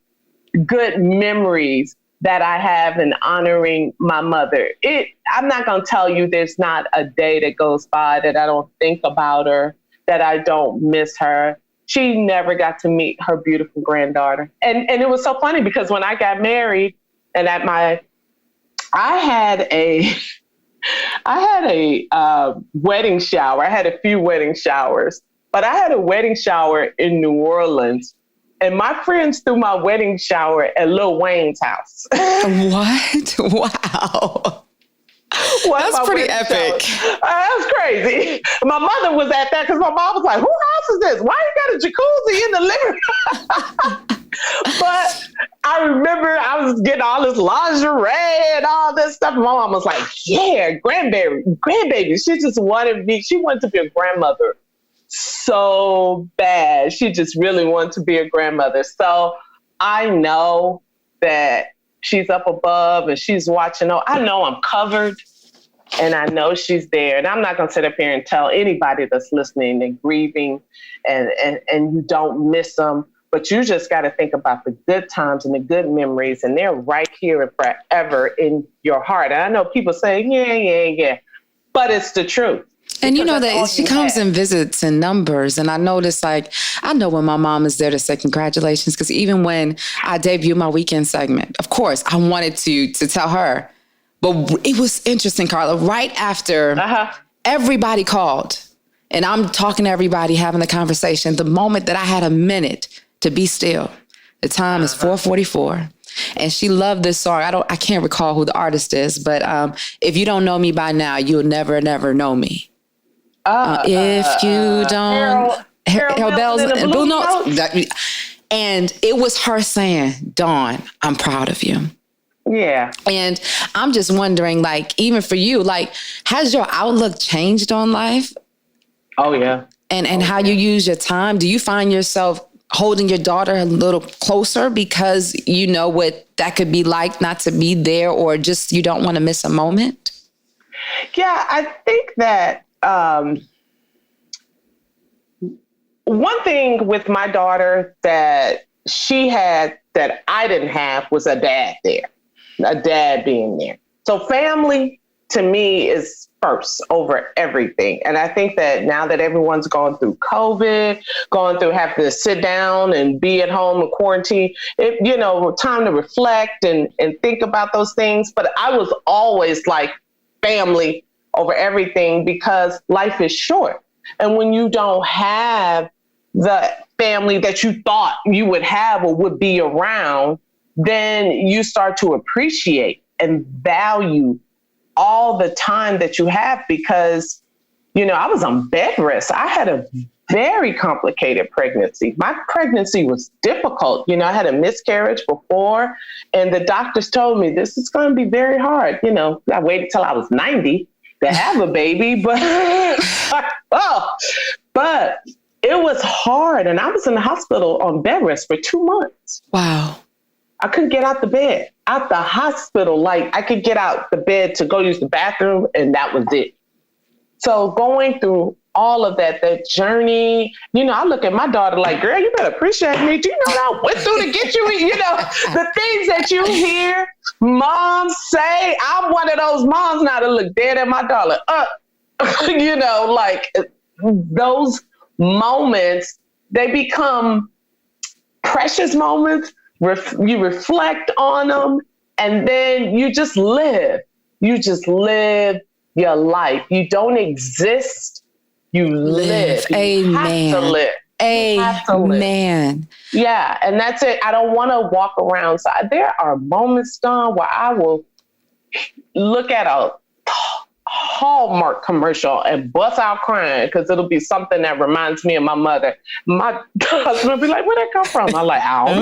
good memories that I have in honoring my mother. I'm not going to tell you there's not a day that goes by that I don't think about her, that I don't miss her. She never got to meet her beautiful granddaughter. And it was so funny because when I got married and I had a wedding shower. I had a few wedding showers, but I had a wedding shower in New Orleans And my friends threw my wedding shower at Lil Wayne's house. What? Wow. That's pretty epic. That's crazy. My mother was at that because my mom was like, whose house is this? Why you got a jacuzzi in the living room? But I remember I was getting all this lingerie and all this stuff. My mom was like, yeah, grandbaby. She just wanted to be a grandmother so bad. She just really wanted to be a grandmother. So I know that she's up above and she's watching. I know I'm covered and I know she's there. And I'm not going to sit up here and tell anybody that's listening and grieving and you don't miss them. But you just got to think about the good times and the good memories. And they're right here and forever in your heart. And I know people say, yeah. But it's the truth. And you know that she comes and visits in numbers. And I notice, I know when my mom is there to say congratulations, because even when I debuted my weekend segment, of course, I wanted to tell her. But it was interesting, Carla, right after everybody called and I'm talking to everybody, having the conversation, the moment that I had a minute to be still, the time is 4:44. And she loved this song. I can't recall who the artist is, but if you don't know me by now, you'll never know me. If you don't, Harold Bells and Blue Notes. And it was her saying, Dawn, I'm proud of you. Yeah. And I'm just wondering, even for you, has your outlook changed on life? Oh, yeah. And how you use your time? Do you find yourself holding your daughter a little closer because you know what that could be like not to be there, or just you don't want to miss a moment? Yeah, I think that one thing with my daughter that she had that I didn't have was a dad being there. So family to me is first over everything. And I think that now that everyone's going through COVID, having to sit down and be at home in quarantine, time to reflect and think about those things. But I was always like family over everything because life is short. And when you don't have the family that you thought you would have or would be around, then you start to appreciate and value all the time that you have because, I was on bed rest. I had a very complicated pregnancy. My pregnancy was difficult. I had a miscarriage before and the doctors told me this is going to be very hard. I waited till I was 90 to have a baby, but it was hard. And I was in the hospital on bed rest for 2 months. Wow. I couldn't get out the bed, out the hospital. I could get out the bed to go use the bathroom and that was it. So going through all of that journey, I look at my daughter like, girl, you better appreciate me. Do you know what I went through to get you? The things that you hear moms say, I'm one of those moms now to look dead at my daughter. Those moments, they become precious moments. You reflect on them and then you just live. You just live your life. You don't exist. You live. Amen. You have to live. Amen. Yeah. And that's it. I don't want to walk around. So there are moments, Dawn, where I will look at a Hallmark commercial and bust out crying because it'll be something that reminds me of my mother. My husband will be like, where'd that come from? I'm like, oh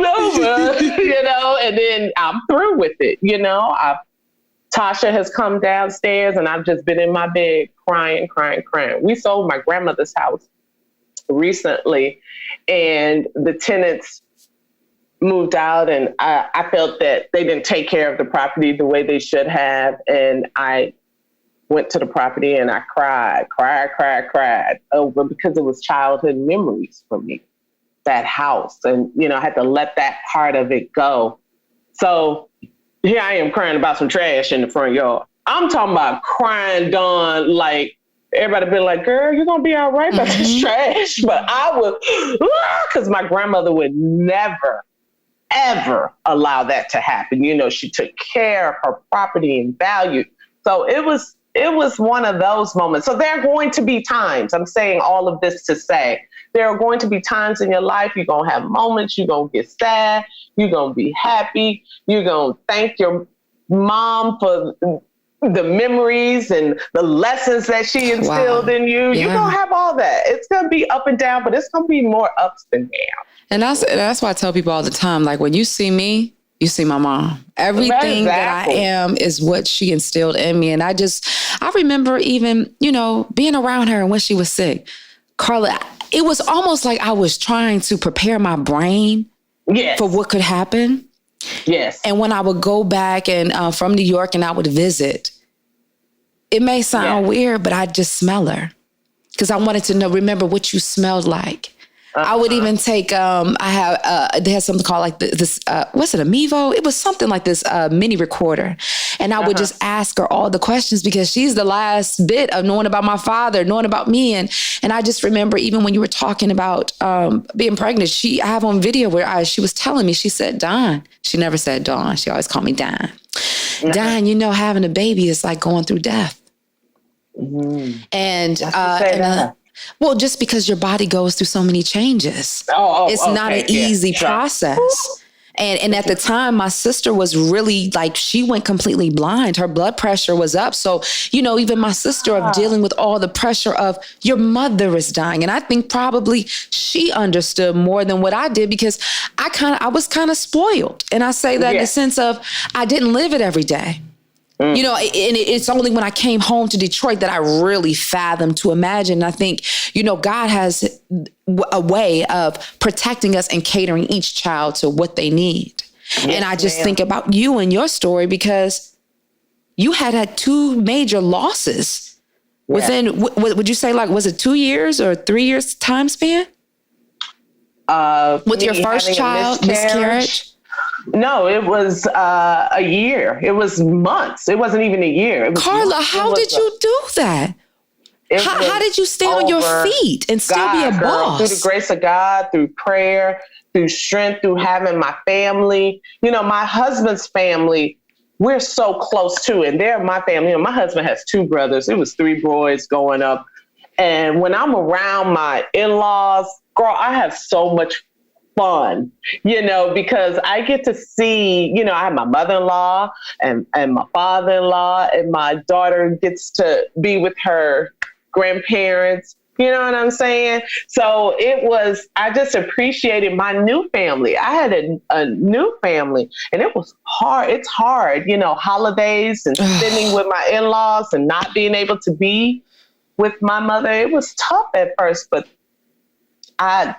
no, and then I'm through with it. Tasha has come downstairs and I've just been in my bed crying. We sold my grandmother's house recently and the tenants moved out and I felt that they didn't take care of the property the way they should have. And I went to the property and I cried over because it was childhood memories for me, that house. And, I had to let that part of it go. So here I am crying about some trash in the front yard. I'm talking about crying, Dawn, like everybody been like, girl, you're going to be all right about this trash. But I was, because my grandmother would never, ever allow that to happen. She took care of her property and value. So it was it was one of those moments. So there are going to be times, I'm saying all of this to say, there are going to be times in your life, you're going to have moments, you're going to get sad, you're going to be happy, you're going to thank your mom for the memories and the lessons that she instilled in you. Yeah. You're going to have all that. It's going to be up and down, but it's going to be more ups than downs. And that's why I tell people all the time, like, when you see me, you see my mom. Everything that I am is what she instilled in me. And I remember even, being around her and when she was sick, Carla, it was almost like I was trying to prepare my brain for what could happen. Yes. And when I would go back and from New York and I would visit, it may sound weird, but I'd just smell her because I wanted to remember what you smelled like. I would even take, they had something called like this, what's it, a Mevo? It was something like this mini recorder. And I would just ask her all the questions because she's the last bit of knowing about my father, knowing about me. And I just remember even when you were talking about being pregnant, I have on video where she was telling me, she said, Dawn. She never said Dawn. She always called me Dawn. Dawn, having a baby is like going through death. Mm-hmm. And well, just because your body goes through so many changes. It's not an easy process. And at the time, my sister was really like, she went completely blind. Her blood pressure was up. So, even my sister of dealing with all the pressure of your mother is dying. And I think probably she understood more than what I did because I was kind of spoiled. And I say that in the sense of I didn't live it every day. And it's only when I came home to Detroit that I really fathomed to imagine. And I think, God has a way of protecting us and catering each child to what they need. Yes, and I just think about you and your story because you had 2 major losses within, would you say, like, was it 2 years or 3 years time span? With your first child, miscarriage? No, it was a year. It was months. It wasn't even a year. Carla, how did you do that? How did you stay on your feet and still be a boss? Through the grace of God, through prayer, through strength, through having my family. My husband's family, we're so close to, and they're my family. My husband has 2 brothers. It was 3 boys growing up. And when I'm around my in-laws, girl, I have so much fun, because I get to see, I have my mother-in-law and my father-in-law, and my daughter gets to be with her grandparents. You know what I'm saying? So I just appreciated my new family. I had a new family and it was hard. It's hard, holidays and spending with my in-laws and not being able to be with my mother. It was tough at first, but I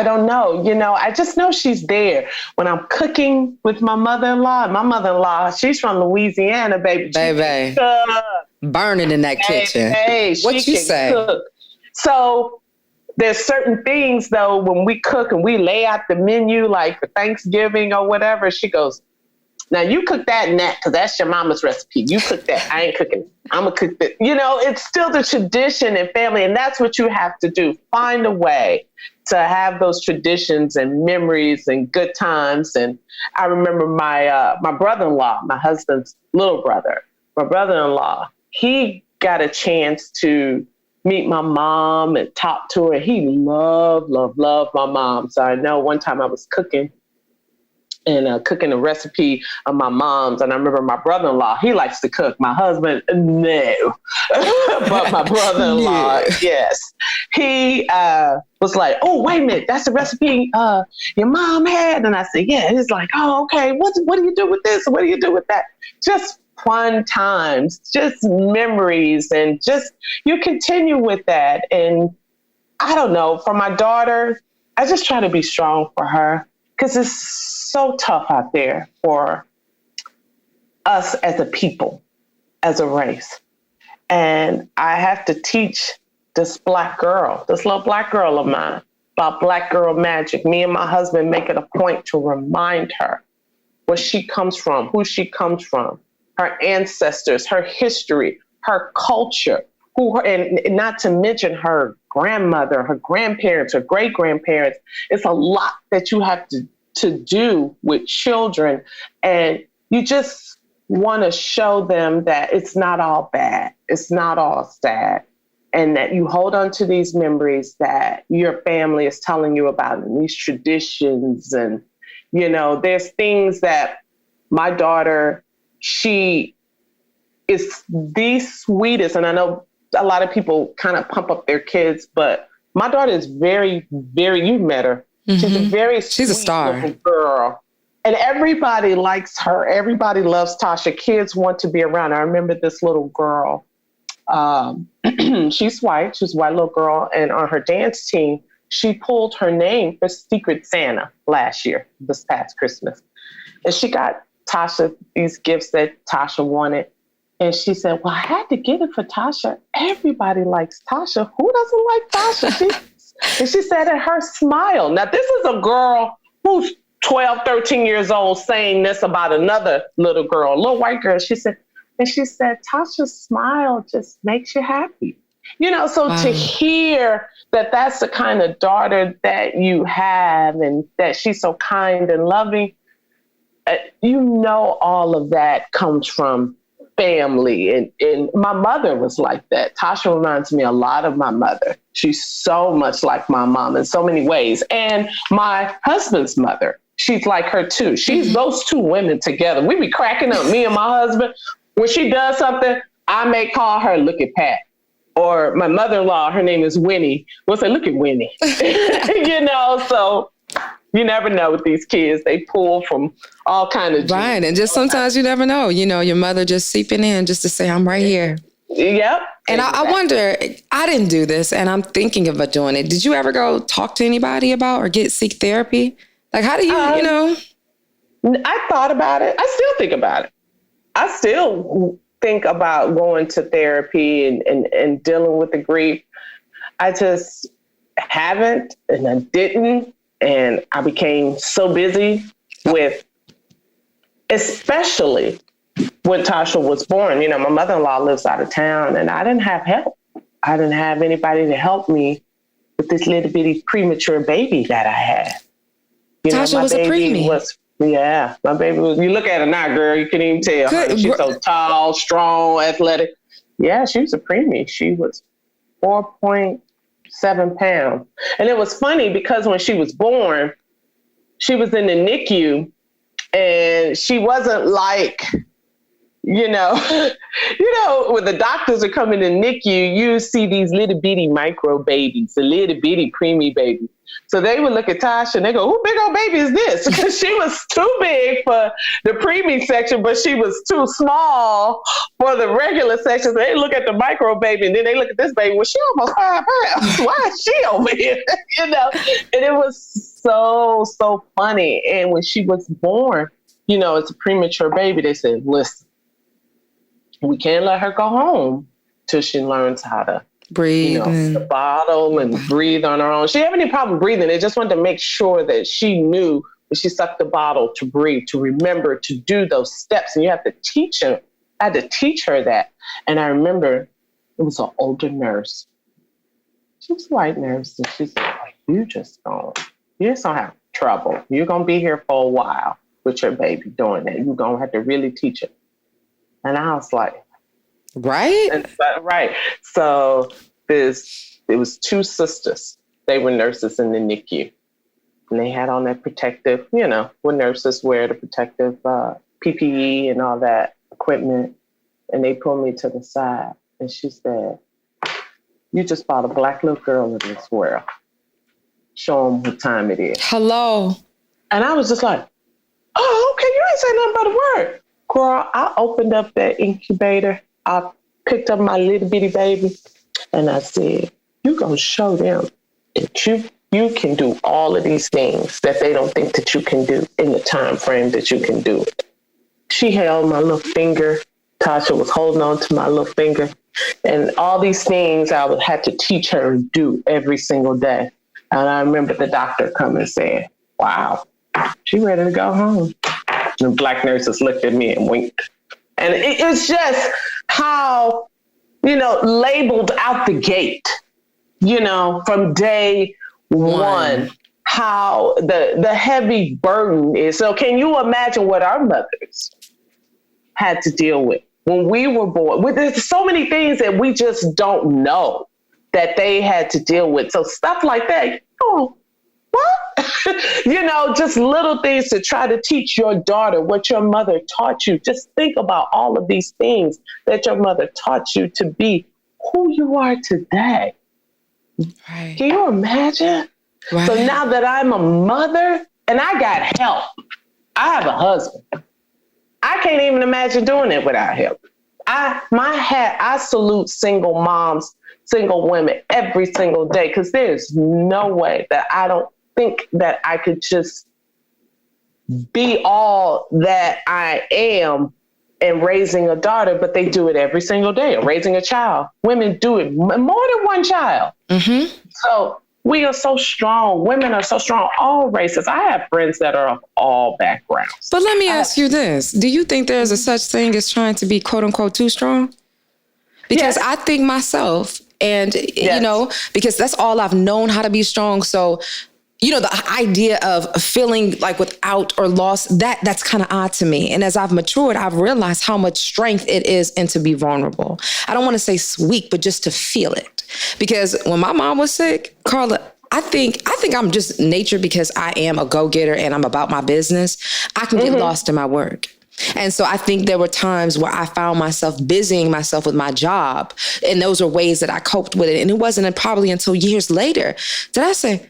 don't know. I just know she's there when I'm cooking with my mother-in-law. My mother-in-law, she's from Louisiana, baby. Baby. Burning in that kitchen. What you say? Cook. So there's certain things, though, when we cook and we lay out the menu, like for Thanksgiving or whatever, she goes, now you cook that and that because that's your mama's recipe. You cook that. I ain't cooking it. I'm going to cook that. It's still the tradition and family. And that's what you have to do. Find a way to have those traditions and memories and good times. And I remember my brother-in-law, my husband's little brother, my brother-in-law, he got a chance to meet my mom and talk to her. He loved my mom. So I know one time I was cooking a recipe of my mom's. And I remember my brother-in-law, he likes to cook. My husband, no. But my brother-in-law, yes. He was like, oh, wait a minute, that's the recipe your mom had? And I said, yeah. He's like, oh, okay. What do you do with this? What do you do with that? Just fun times, just memories, and just you continue with that. And I don't know, for my daughter, I just try to be strong for her because it's so tough out there for us as a people, as a race. And I have to teach this little black girl of mine about black girl magic. Me and my husband make it a point to remind her where she comes from, who she comes from, her ancestors, her history, her culture, and not to mention her grandmother, her grandparents, her great-grandparents. It's a lot that you have to do with children. And you just want to show them that it's not all bad. It's not all sad. And that you hold on to these memories that your family is telling you about, and these traditions. And, there's things that my daughter, she is the sweetest. And I know a lot of people kind of pump up their kids, but my daughter is very, very, you met her. Mm-hmm. She's a very She's a star. Little girl. And everybody likes her. Everybody loves Tasha. Kids want to be around her. I remember this little girl. She's white. She's a white little girl. And on her dance team, she pulled her name for Secret Santa last year, this past Christmas. And she got Tasha these gifts that Tasha wanted. And she said, well, I had to get it for Tasha. Everybody likes Tasha. Who doesn't like Tasha? And she said that her smile. Now, this is a girl who's 12, 13 years old saying this about another little girl, a little white girl. She said, Tasha's smile just makes you happy. To hear that that's the kind of daughter that you have and that she's so kind and loving, all of that comes from family. And my mother was like that. Tasha reminds me a lot of my mother. She's so much like my mom in so many ways. And my husband's mother, she's like her too. She's those two women together. We be cracking up, me and my husband. When she does something, I may call her, look at Pat. Or my mother-in-law, her name is Winnie. We'll say, look at Winnie. So you never know with these kids. They pull from all kinds of genes. Right. And just sometimes you never know, your mother just seeping in just to say, I'm right here. Yep. And exactly. I wonder, I didn't do this and I'm thinking about doing it. Did you ever go talk to anybody about or seek therapy? Like, how do you, I thought about it. I still think about it. I still think about going to therapy and dealing with the grief. I just haven't, and I didn't. And I became so busy with, especially when Tasha was born. My mother-in-law lives out of town and I didn't have help. I didn't have anybody to help me with this little bitty premature baby that I had. Tasha was a preemie. Yeah, my baby was, you look at her now, girl, you can even tell. She's so tall, strong, athletic. Yeah, she was a preemie. She was 4.7 pounds. And it was funny because when she was born, she was in the NICU and she wasn't like, when the doctors are coming to NICU, you see these little bitty micro babies, the little bitty preemie babies. So they would look at Tasha and they go, who big old baby is this? Because she was too big for the preemie section, but she was too small for the regular section. So they look at the micro baby and then they look at this baby. Well, she almost 5 pounds. Why is she over here? And it was so funny. And when she was born, it's a premature baby. They said, listen, we can't let her go home till she learns how to breathe, the bottle and breathe on her own. She didn't have any problem breathing. They just wanted to make sure that she knew when she sucked the bottle to breathe, to remember to do those steps. And you have to teach her. I had to teach her that. And I remember it was an older nurse. She was a white nurse. And she said, you just don't have trouble. You're going to be here for a while with your baby doing that. You're going to have to really teach her. And I was like, right. Right. So it was two sisters. They were nurses in the NICU. And they had on that protective, when nurses wear the protective PPE and all that equipment. And they pulled me to the side. And she said, you just brought a black little girl in this world. Show them what time it is. Hello. And I was just like, oh, okay. You ain't say nothing but a word. Girl, I opened up that incubator. I picked up my little bitty baby and I said, you're going to show them that you can do all of these things that they don't think that you can do in the time frame that you can do it. She held my little finger. Tasha was holding on to my little finger. And all these things I would have to teach her to do every single day. And I remember the doctor coming and saying, wow, she ready to go home. The black nurses looked at me and winked. And it's just how, labeled out the gate, from day one, how the heavy burden is. So can you imagine what our mothers had to deal with when we were born. There's so many things that we just don't know that they had to deal with. So stuff like that, oh, what? Just little things to try to teach your daughter what your mother taught you. Just think about all of these things that your mother taught you to be who you are today. Right. Can you imagine? Right. So now that I'm a mother and I got help, I have a husband. I can't even imagine doing it without help. I salute single moms, single women every single day, because there's no way that I don't think that I could just be all that I am in raising a daughter, but they do it every single day. Or raising a child. Women do it more than one child. Mm-hmm. So we are so strong. Women are so strong, all races. I have friends that are of all backgrounds. But let me ask you this. Do you think there's a such thing as trying to be quote unquote too strong? Because I think myself, and, because that's all I've known how to be strong. So, the idea of feeling like without or lost, that's kind of odd to me. And as I've matured, I've realized how much strength it is and to be vulnerable. I don't want to say weak, but just to feel it. Because when my mom was sick, Carla, I think I'm just nature because I am a go-getter and I'm about my business. I can get lost in my work. And so I think there were times where I found myself busying myself with my job. And those are ways that I coped with it. And it wasn't probably until years later that I say,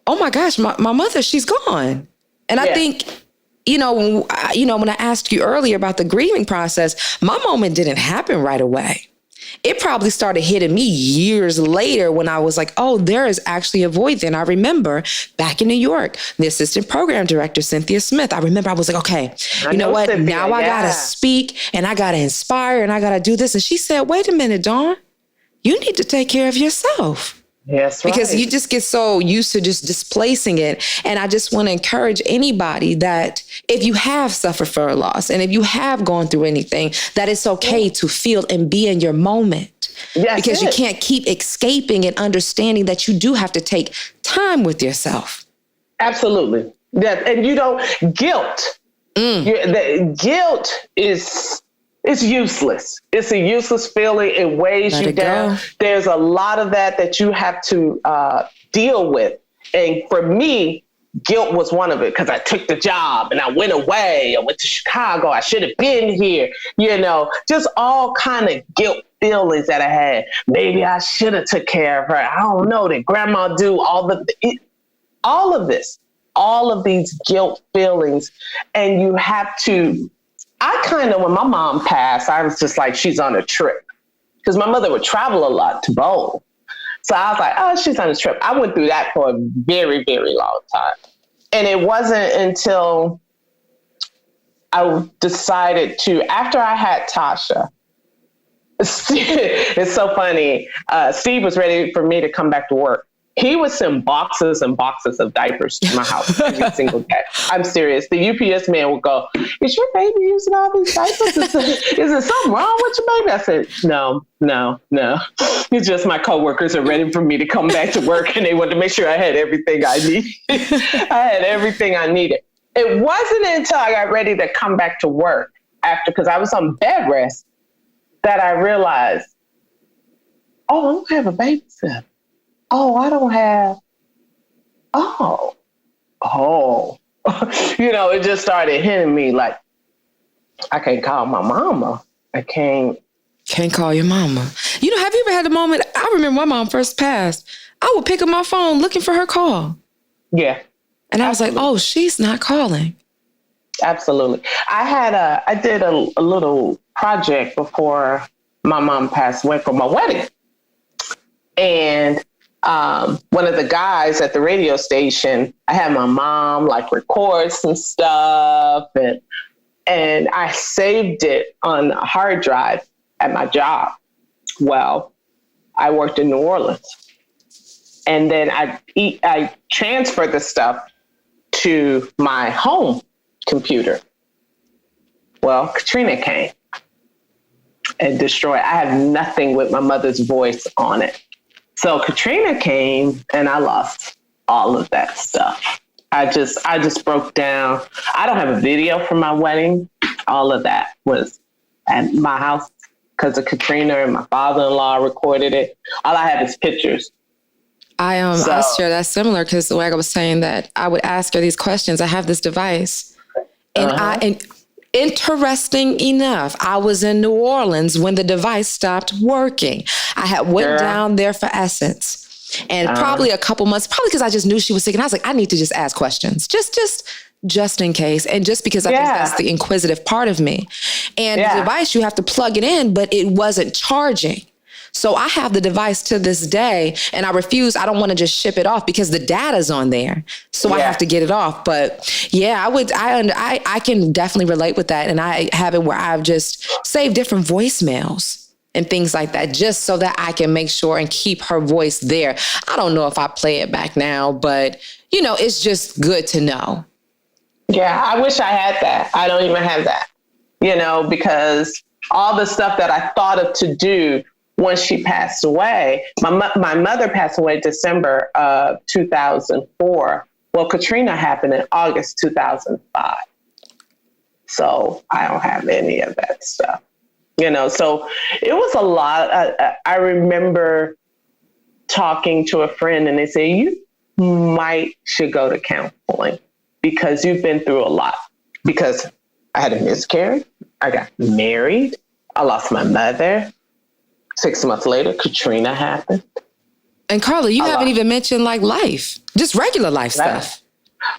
oh my gosh, my mother, she's gone. And I think, when I asked you earlier about the grieving process, my moment didn't happen right away. It probably started hitting me years later when I was like, oh, there is actually a void there. And I remember back in New York, the assistant program director, Cynthia Smith, I remember I was like, okay, you know what? Cynthia, now I got to speak and I got to inspire and I got to do this. And she said, wait a minute, Dawn, you need to take care of yourself. Yes, right. Because you just get so used to just displacing it. And I just want to encourage anybody that if you have suffered for a loss and if you have gone through anything, that it's okay to feel and be in your moment. Yes, because you can't keep escaping and understanding that you do have to take time with yourself. Absolutely. Yeah, and guilt. The guilt is... It's useless. It's a useless feeling. It weighs you down. There's a lot of that you have to deal with. And for me, guilt was one of it because I took the job and I went away. I went to Chicago. I should have been here. Just all kind of guilt feelings that I had. Maybe I should have took care of her. I don't know. Did grandma do all of this, all of these guilt feelings. And you have to... when my mom passed, I was just like, she's on a trip. Because my mother would travel a lot to bowl. So I was like, oh, she's on a trip. I went through that for a very, very long time. And it wasn't until I decided to, after I had Tasha, it's so funny. Steve was ready for me to come back to work. He would send boxes and boxes of diapers to my house every single day. I'm serious. The UPS man would go, is your baby using all these diapers? Is there something wrong with your baby? I said, no. It's just my coworkers are ready for me to come back to work and they wanted to make sure I had everything I needed. I had everything I needed. It wasn't until I got ready to come back to work because I was on bed rest, that I realized, oh, I don't have a babysitter. Oh, I don't have, it just started hitting me like, I can't call my mama. I can't call your mama. Have you ever had a moment? I remember when my mom first passed, I would pick up my phone looking for her call. Yeah. And I was like, oh, she's not calling. Absolutely. I did a little project before my mom passed away for my wedding. And one of the guys at the radio station, I had my mom record some stuff and I saved it on a hard drive at my job. Well, I worked in New Orleans and then I transferred the stuff to my home computer. Well, Katrina came and destroyed. I have nothing with my mother's voice on it. So Katrina came and I lost all of that stuff. I just broke down. I don't have a video from my wedding. All of that was at my house because of Katrina, and my father-in-law recorded it. All I have is pictures. I share that similar, because like I was saying that I would ask her these questions. I have this device, and interesting enough, I was in New Orleans when the device stopped working. I had went down there for Essence. And probably a couple months, probably because I just knew she was sick. And I was like, I need to just ask questions, just in case. And just because I think that's the inquisitive part of me. And the device, you have to plug it in, but it wasn't charging. So I have the device to this day, and I don't want to just ship it off because the data's on there. So I have to get it off. But yeah, I can definitely relate with that. And I have it where I've just saved different voicemails and things like that, just so that I can make sure and keep her voice there. I don't know if I play it back now, but it's just good to know. Yeah, I wish I had that. I don't even have that, because all the stuff that I thought of to do when she passed away, my mother passed away December of 2004. Well, Katrina happened in August 2005. So I don't have any of that stuff. So it was a lot. I remember talking to a friend, and they say, you should go to counseling because you've been through a lot. Because I had a miscarriage, I got married, I lost my mother. 6 months later, Katrina happened. And Carla, you haven't even mentioned like life, just regular life stuff.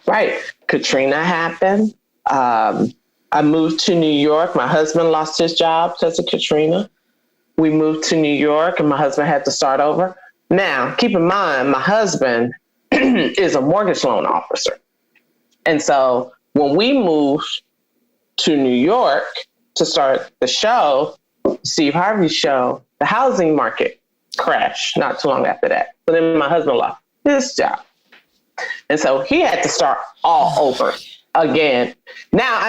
Right. Katrina happened. I moved to New York. My husband lost his job because of Katrina. We moved to New York, and my husband had to start over. Now, keep in mind, my husband is a mortgage loan officer. And so when we moved to New York to start the show, Steve Harvey show, the housing market crashed not too long after that. So then my husband lost his job. And so he had to start all over again. Now,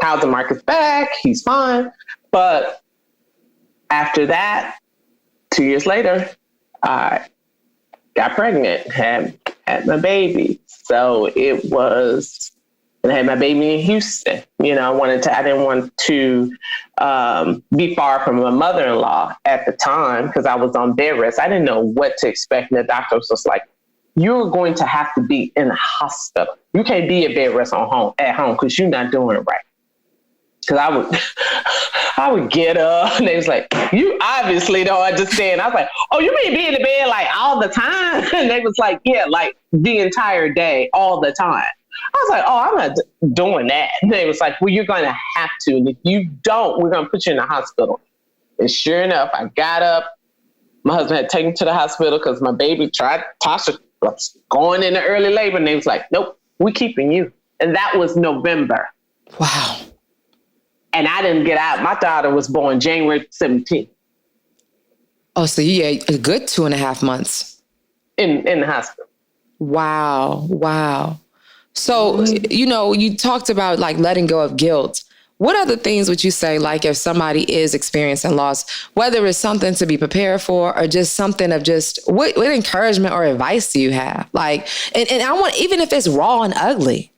housing market's back, he's fine. But after that, 2 years later, I got pregnant, had my baby. So and I had my baby in Houston. I didn't want to be far from my mother-in-law at the time because I was on bed rest. I didn't know what to expect. And the doctor was just like, you're going to have to be in the hospital. You can't be at bed rest at home because you're not doing it right. Because I would get up, and they was like, you obviously don't understand. I was like, oh, you mean be in the bed like all the time? And they was like, yeah, like the entire day, all the time. I was like, oh, I'm not doing that. And they was like, well, you're going to have to. And if you don't, we're going to put you in the hospital. And sure enough, I got up. My husband had taken me to the hospital because my baby Tasha was going into early labor. And they was like, nope, we're keeping you. And that was November. Wow. And I didn't get out. My daughter was born January 17th. Oh, so you had a good 2.5 months. In the hospital. Wow. So, you talked about like letting go of guilt. What other things would you say, like if somebody is experiencing loss, whether it's something to be prepared for or just something of just what encouragement or advice do you have? Like, and I want, even if it's raw and ugly.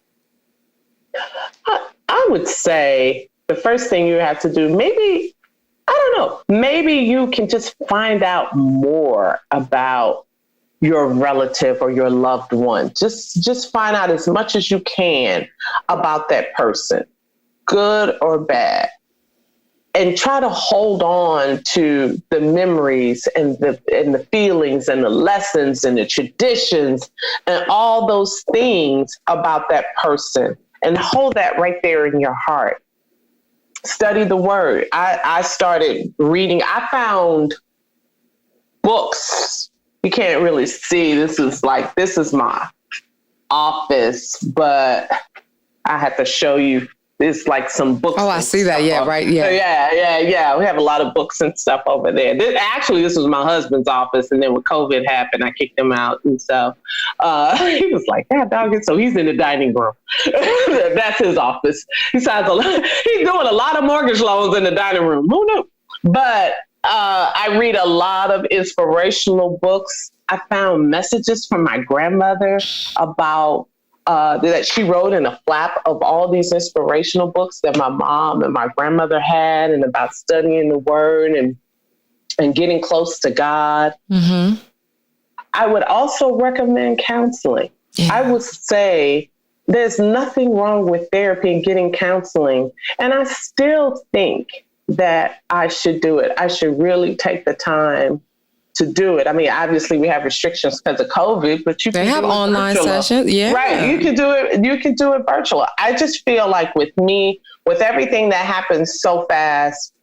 I would say the first thing you have to do, maybe you can just find out more about your relative or your loved one. Just find out as much as you can about that person, good or bad, and try to hold on to the memories and the feelings and the lessons and the traditions and all those things about that person, and hold that right there in your heart. Study the word. I started reading. I found books. You can't really see. This is my office, but I have to show you. It's like some books. Oh, I see that. Yeah, right. Yeah. Yeah. We have a lot of books and stuff over there. This was my husband's office. And then when COVID happened, I kicked him out. And so he was like, yeah, dog. So he's in the dining room. That's his office. He's doing a lot of mortgage loans in the dining room. Who knew? But I read a lot of inspirational books. I found messages from my grandmother about that she wrote in a flap of all these inspirational books that my mom and my grandmother had, and about studying the word and getting close to God. Mm-hmm. I would also recommend counseling. Yeah. I would say there's nothing wrong with therapy and getting counseling. And I still think that I should do it. I should really take the time to do it. I mean, obviously we have restrictions because of COVID, but you can have online sessions. Yeah. Right. You can do it. You can do it virtual. I just feel like with me, with everything that happens so fast,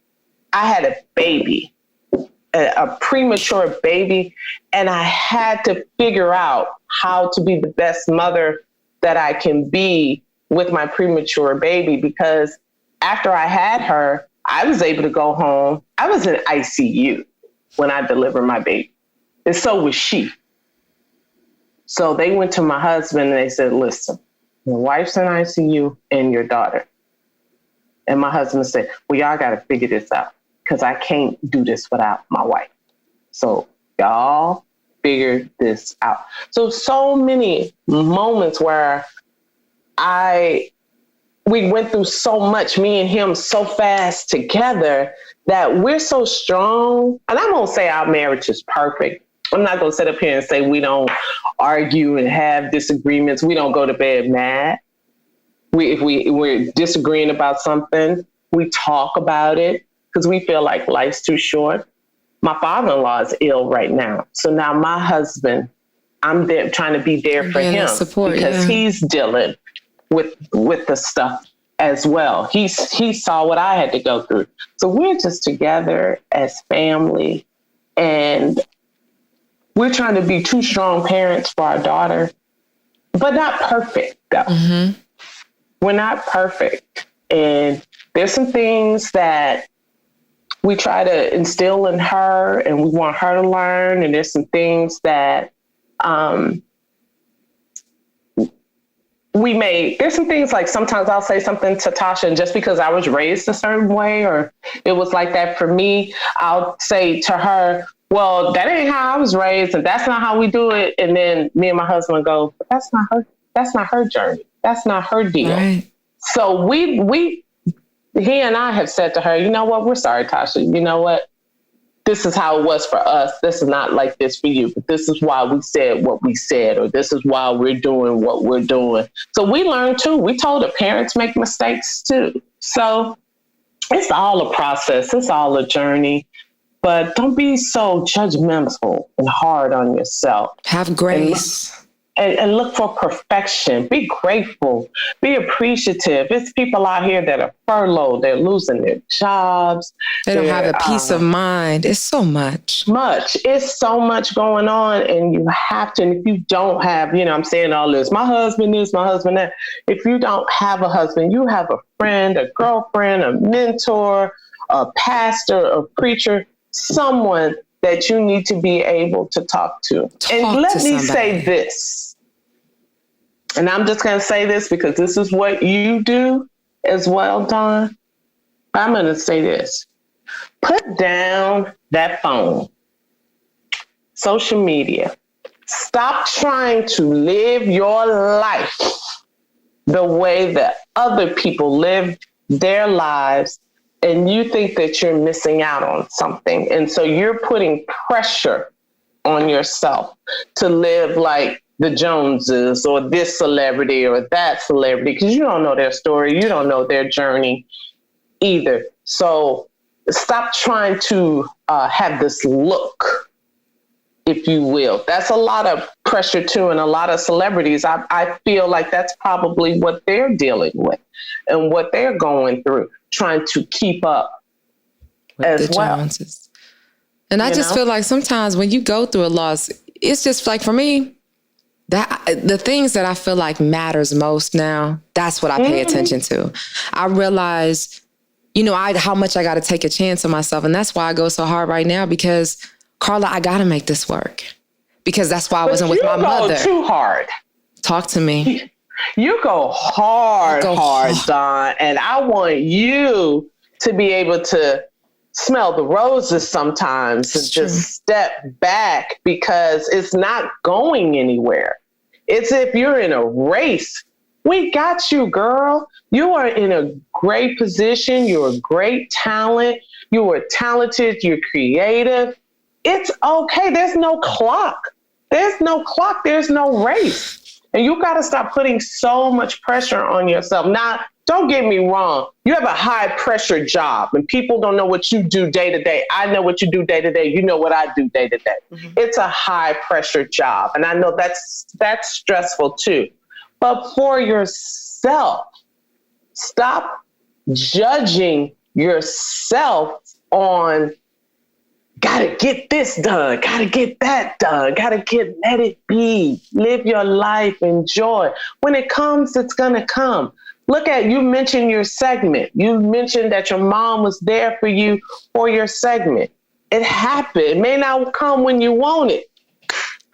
I had a baby, a premature baby, and I had to figure out how to be the best mother that I can be with my premature baby, because after I had her, I was able to go home. I was in ICU when I delivered my baby. And so was she. So they went to my husband and they said, listen, your wife's in ICU and your daughter. And my husband said, well, y'all got to figure this out because I can't do this without my wife. So y'all figure this out. So many moments where we went through so much, me and him, so fast together, that we're so strong. And I won't say our marriage is perfect. I'm not going to sit up here and say we don't argue and have disagreements. We don't go to bed mad. If we're disagreeing about something, we talk about it because we feel like life's too short. My father-in-law is ill right now. So now my husband, I'm there trying to be there for him because he's dealing with the stuff as well. He saw what I had to go through. So we're just together as family, and we're trying to be two strong parents for our daughter, but not perfect though. Mm-hmm. We're not perfect. And there's some things that we try to instill in her and we want her to learn. And there's some things that, there's some things like sometimes I'll say something to Tasha, and just because I was raised a certain way or it was like that for me, I'll say to her, well, that ain't how I was raised and that's not how we do it. And then me and my husband go, but that's not her journey. That's not her deal. Right. So he and I have said to her, you know what? We're sorry, Tasha. You know what? This is how it was for us. This is not like this for you, but this is why we said what we said, or this is why we're doing what we're doing. So we learned too. We told the parents make mistakes too. So it's all a process. It's all a journey, but don't be so judgmental and hard on yourself. Have grace. And look for perfection. Be grateful. Be appreciative. It's people out here that are furloughed. They're losing their jobs. They don't have a peace of mind. It's so much. It's so much going on. And you have to, and if you don't have, I'm saying all this, my husband this, my husband that. If you don't have a husband, you have a friend, a girlfriend, a mentor, a pastor, a preacher, someone that you need to be able to talk to. And let me say this, and I'm just going to say this because this is what you do as well, Dawn. I'm going to say this. Put down that phone, social media. Stop trying to live your life the way that other people live their lives, and you think that you're missing out on something. And so you're putting pressure on yourself to live like the Joneses or this celebrity or that celebrity, because you don't know their story. You don't know their journey either. So stop trying to have this look, if you will. That's a lot of pressure too. And a lot of celebrities, I feel like that's probably what they're dealing with and what they're going through, trying to keep up with as the well. Joneses. And I just feel like sometimes when you go through a loss, it's just like for me, that the things that I feel like matters most now, that's what I pay attention to. I realize, how much I got to take a chance on myself. And that's why I go so hard right now, because Carla, I got to make this work, because that's why I wasn't with my mother. You go too hard. Talk to me. You go hard, Dawn. And I want you to be able to smell the roses sometimes and just step back, because it's not going anywhere. It's if you're in a race, we got you, girl. You are in a great position. You're a great talent. You are talented. You're creative. It's okay. There's no clock. There's no clock. There's no race. And you got to stop putting so much pressure on yourself. Now, don't get me wrong. You have a high pressure job and people don't know what you do day to day. I know what you do day to day. You know what I do day to day. It's a high pressure job. And I know that's stressful too. But for yourself, stop judging yourself on gotta get this done, gotta get that done, let it be, live your life, enjoy. When it comes, it's gonna come. Look at, you mentioned your segment. You mentioned that your mom was there for you for your segment. It happened. It may not come when you want it,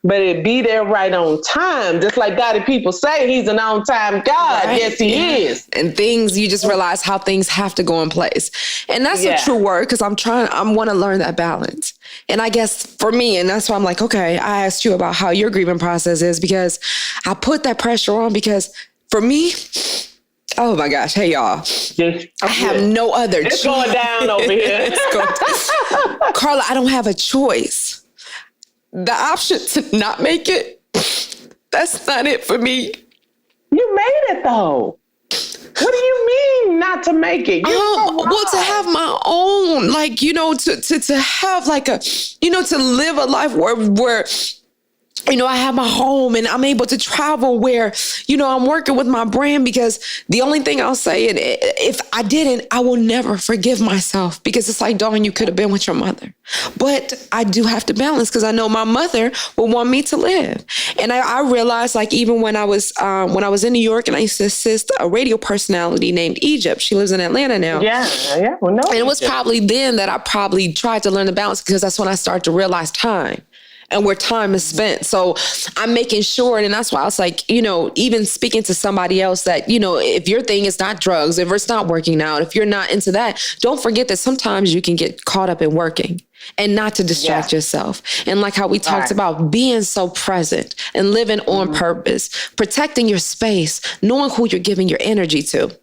but it be there right on time. Just like God and people say, he's an on-time God. Right. Yes, he is. And things, you just realize how things have to go in place. And that's a true word, because I want to learn that balance. And I guess for me, and that's why I'm like, okay, I asked you about how your grieving process is, because I put that pressure on, because for me, oh my gosh, hey y'all, I have no other choice. It's going down over here. Carla, I don't have a choice. The option to not make it, that's not it for me. You made it though. What do you mean not to make it? Well, to have my own, like, you know, to have like a, you know, to live a life where you know, I have my home and I'm able to travel, where, you know, I'm working with my brand, because the only thing I'll say, and if I didn't, I will never forgive myself, because it's like, Dawn, you could have been with your mother. But I do have to balance, because I know my mother will want me to live. And I realized, like, even when I was in New York, and I used to assist a radio personality named 𝘗𝘲. She lives in Atlanta now. Yeah. Well, no. And it was probably then that I probably tried to learn the balance, because that's when I started to realize time and where time is spent. So I'm making sure, and that's why I was like, you know, even speaking to somebody else, that, you know, if your thing is not drugs, if it's not working out, if you're not into that, don't forget that sometimes you can get caught up in working and not to distract yourself. And like how we talked about being so present and living on purpose, protecting your space, knowing who you're giving your energy to.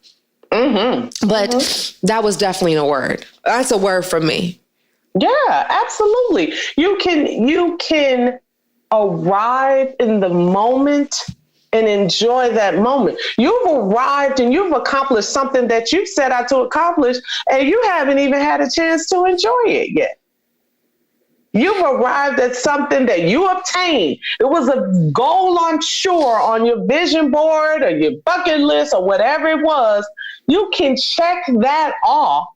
But that was definitely a word. That's a word from me. Yeah, absolutely. You can arrive in the moment and enjoy that moment. You've arrived and you've accomplished something that you set out to accomplish, and you haven't even had a chance to enjoy it yet. You've arrived at something that you obtained. It was a goal, I'm sure, on your vision board or your bucket list or whatever it was. You can check that off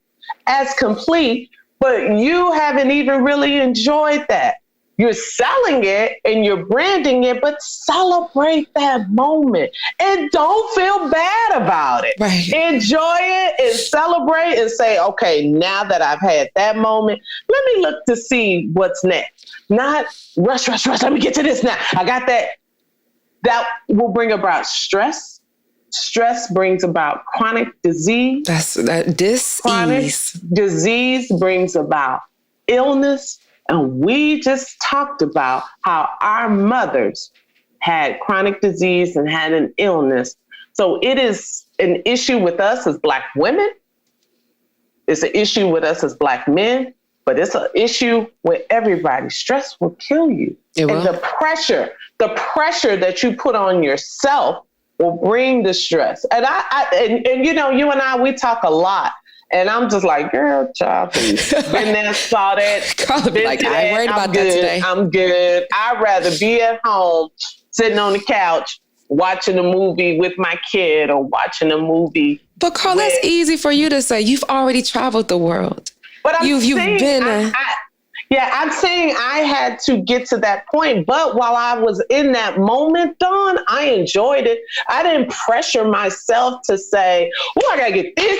as complete, but you haven't even really enjoyed that. You're selling it and you're branding it, but celebrate that moment and don't feel bad about it. Right. Enjoy it and celebrate and say, okay, now that I've had that moment, let me look to see what's next. Not rush. Let me get to this now. I got that. That will bring about stress. Stress brings about chronic disease. Chronic disease brings about illness. And we just talked about how our mothers had chronic disease and had an illness. So it is an issue with us as Black women. It's an issue with us as Black men, but it's an issue with everybody. Stress will kill you. And the pressure that you put on yourself will bring the stress. And and you know, you and I, we talk a lot. And I'm just like, girl, child, please. Been there, saw that. Like, I ain't worried about that today. I'm good. I'd rather be at home, sitting on the couch, watching a movie with my kid or watching a movie. But Carl, that's easy for you to say. You've already traveled the world. But I'm saying I had to get to that point. But while I was in that moment, Dawn, I enjoyed it. I didn't pressure myself to say, oh, I got to get this.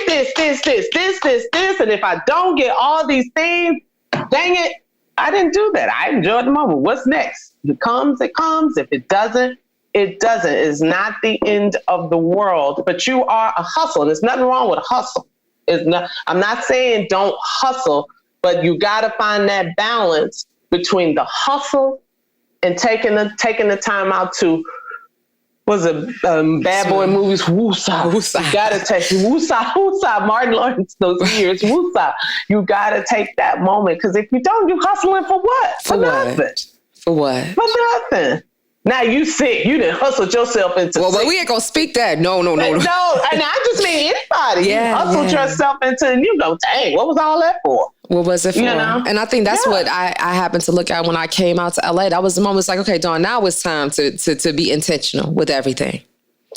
And if I don't get all these things, dang it, I didn't do that. I enjoyed the moment. What's next? If it comes, it comes. If it doesn't, it doesn't. It's not the end of the world. But you are a hustle. There's nothing wrong with a hustle. I'm not saying don't hustle, but you got to find that balance between the hustle and taking the time out to was it Bad Boy movies? Woosah. You gotta take woosah. Martin Lawrence those years. Woosah. You gotta take that moment, because if you don't, you hustling for what? For nothing. For what? For nothing. Now you sick. You done hustled yourself into Well, we ain't gonna speak that. No. No, and I just mean anybody. You hustled yourself into, and you go, dang, what was all that for? What was it for? You know? And I think that's what I happened to look at when I came out to LA. That was the moment. It's like, okay, Dawn, now it's time to be intentional with everything.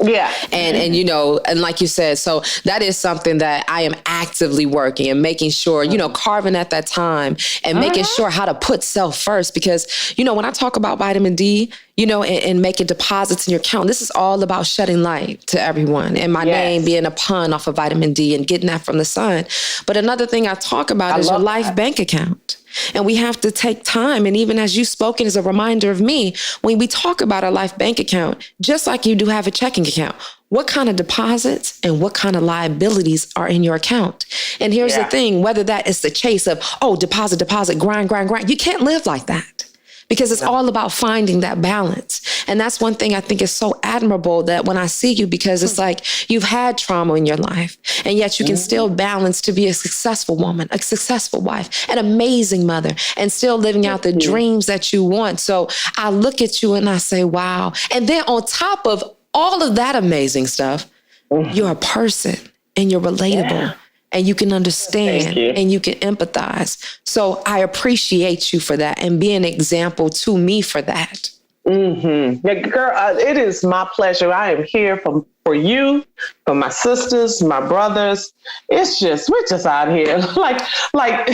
Yeah. And you know, and like you said, so that is something that I am actively working and making sure, you know, carving at that time and making sure how to put self first. Because, you know, when I talk about vitamin D, you know, and making deposits in your account, this is all about shedding light to everyone. And my name being a pun off of vitamin D and getting that from the sun. But another thing I talk about is your life bank account. And we have to take time. And even as you spoken as a reminder of me, when we talk about our life bank account, just like you do have a checking account, what kind of deposits and what kind of liabilities are in your account? And here's the thing, whether that is the chase of, deposit, grind, you can't live like that. Because it's all about finding that balance. And that's one thing I think is so admirable, that when I see you, because it's like you've had trauma in your life, and yet you can still balance to be a successful woman, a successful wife, an amazing mother, and still living out the dreams that you want. So I look at you and I say, wow. And then on top of all of that amazing stuff, you're a person and you're relatable. Yeah. And you can understand and you can empathize. So I appreciate you for that and be an example to me for that. Mm-hmm. Yeah, girl, it is my pleasure. I am here for you, for my sisters, my brothers. It's just, we're just out here. Like my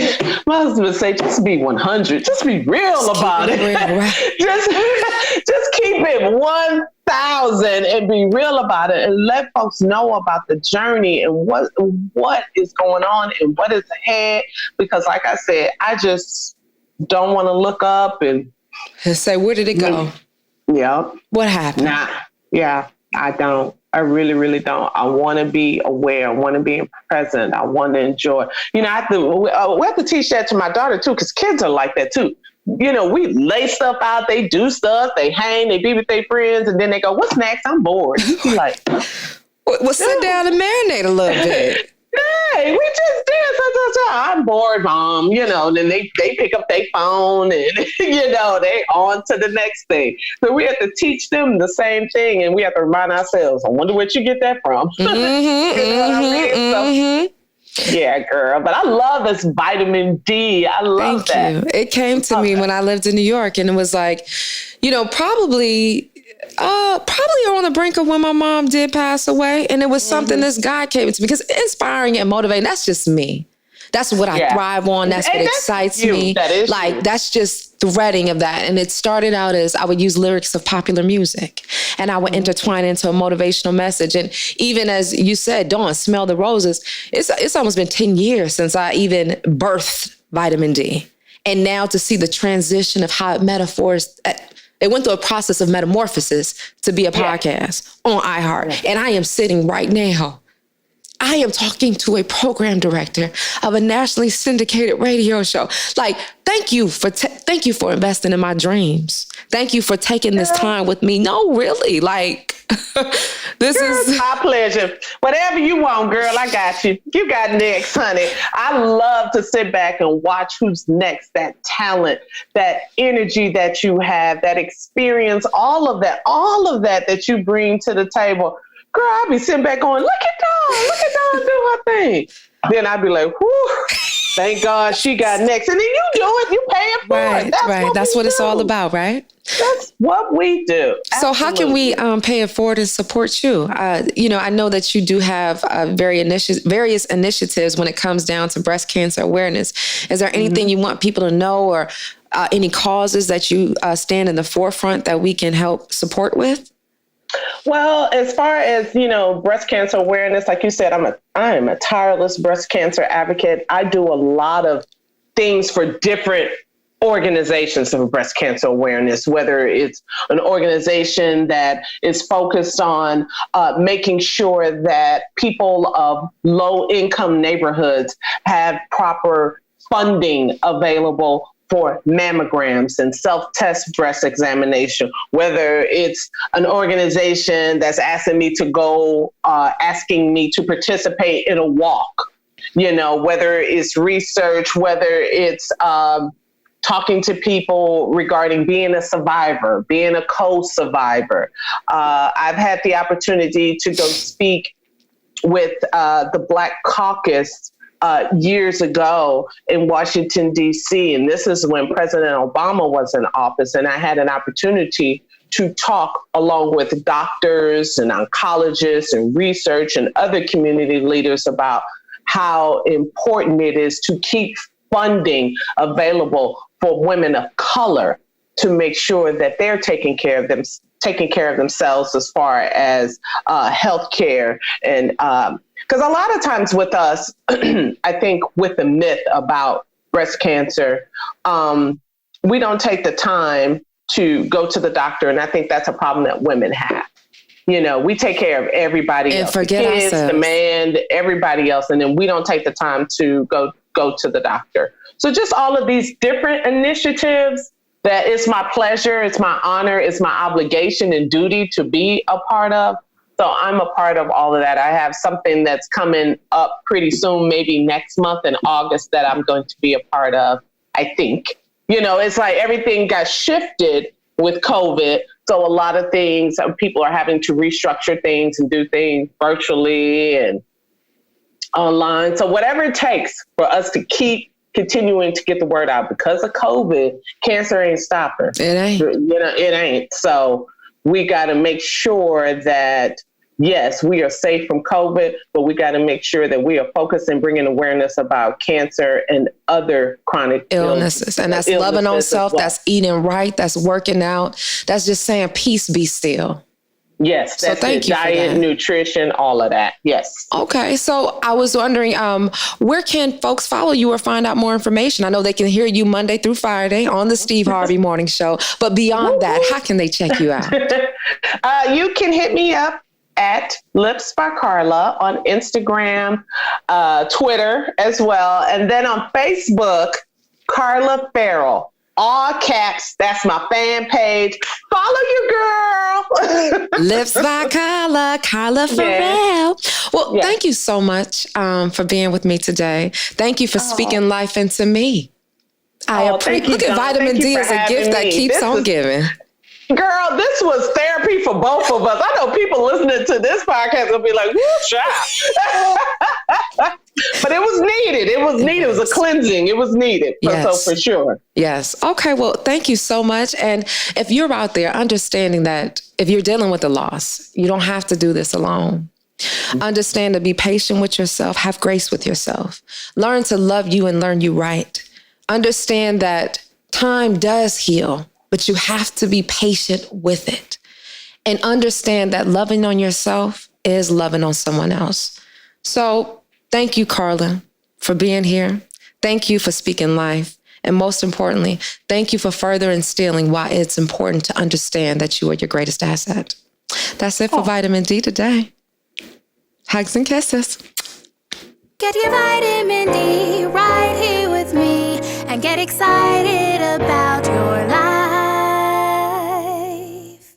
husband would say, just be 100. Just be real about it. Real, right? just keep it 1,000 and be real about it, and let folks know about the journey and what is going on and what is ahead. Because like I said, I just don't want to look up and say, where did it go? Yeah. What happened? I don't. I really, really don't. I want to be aware. I want to be present. I want to enjoy. You know, we have to teach that to my daughter too, because kids are like that too. You know, we lay stuff out. They do stuff. They hang. They be with their friends, and then they go, "What's next? I'm bored." Like, well, sit down and marinate a little bit. Hey, we just did. I'm bored, Mom. You know, then they pick up their phone and, you know, they on to the next thing. So we have to teach them the same thing, and we have to remind ourselves, I wonder where you get that from. You know what I mean? So, yeah, girl. But I love this vitamin D. I love that. Thank you. It came to me when I lived in New York, and it was like, you know, probably on the brink of when my mom did pass away. And it was something this guy came to me, because inspiring and motivating, that's just me. That's what I thrive on. That's what excites me. That's just threading of that. And it started out as I would use lyrics of popular music, and I would intertwine into a motivational message. And even as you said, Dawn, smell the roses. It's almost been 10 years since I even birthed vitamin D. And now to see the transition of how it went through a process of metamorphosis to be a podcast on iHeart. And I am sitting right now. I am talking to a program director of a nationally syndicated radio show. Like, thank you for investing in my dreams. Thank you for taking this time with me. No, really, like, this is my pleasure. Whatever you want, girl, I got you. You got next, honey. I love to sit back and watch who's next, that talent, that energy that you have, that experience, all of that you bring to the table. Girl, I'll be sitting back going, look at Dawn do her thing. Then I'd be like, whew, thank God she got next. And then you do it, you pay it for it. That's what it's all about, right? That's what we do. Absolutely. So how can we pay it forward and support you? You know, I know that you do have various initiatives when it comes down to breast cancer awareness. Is there anything you want people to know, or any causes that you stand in the forefront that we can help support with? Well, as far as, you know, breast cancer awareness, like you said, I am a tireless breast cancer advocate. I do a lot of things for different organizations of breast cancer awareness, whether it's an organization that is focused on making sure that people of low income neighborhoods have proper funding available for mammograms and self-test breast examination, whether it's an organization that's asking me to go, asking me to participate in a walk, whether it's research, whether it's talking to people regarding being a survivor, being a co-survivor. I've had the opportunity to go speak with the Black Caucus years ago in Washington, D.C. And this is when President Obama was in office. And I had an opportunity to talk along with doctors and oncologists and research and other community leaders about how important it is to keep funding available for women of color to make sure that they're taking care of themselves as far as healthcare. And because a lot of times with us, I think with the myth about breast cancer, we don't take the time to go to the doctor. And I think that's a problem that women have. We take care of everybody else, the kids, the man, everybody else. And then we don't take the time to go to the doctor. So just all of these different initiatives that it's my pleasure, it's my honor, it's my obligation and duty to be a part of. So I'm a part of all of that. I have something that's coming up pretty soon, maybe next month in August, that I'm going to be a part of, I think. It's like everything got shifted with COVID. So a lot of things, people are having to restructure things and do things virtually and online. So whatever it takes for us to keep continuing to get the word out, because of COVID, cancer ain't stopping. It ain't. It ain't. So we got to make sure that, yes, we are safe from COVID, but we got to make sure that we are focused and bringing awareness about cancer and other chronic illnesses. And that's loving on self. Well. That's eating right. That's working out. That's just saying, peace, be still. Yes, that's thank you diet, nutrition, all of that. Yes. Okay. So I was wondering, where can folks follow you or find out more information? I know they can hear you Monday through Friday on the Steve Harvey Morning Show. But beyond that, how can they check you out? You can hit me up at 𝘲𝘪𝘵 on Instagram, Twitter as well. And then on Facebook, Carla Ferrell. All caps. That's my fan page. Follow your girl. Lips by Carla Ferrell. Well, thank you so much for being with me today. Thank you for speaking life into me. I appreciate. Look at vitamin D as a gift that keeps on giving. Girl, this was therapy for both of us. I know people listening to this podcast will be like, woo, child. But it was needed. It was needed. It was a cleansing. It was needed. Yes. So for sure. Yes. Okay. Well, thank you so much. And if you're out there understanding that if you're dealing with a loss, you don't have to do this alone. Understand to be patient with yourself. Have grace with yourself. Learn to love you and learn you right. Understand that time does heal, but you have to be patient with it. And understand that loving on yourself is loving on someone else. So thank you, Carla, for being here. Thank you for speaking life. And most importantly, thank you for further instilling why it's important to understand that you are your greatest asset. That's it for Vitamin D today. Hugs and kisses. Get your vitamin D right here with me and get excited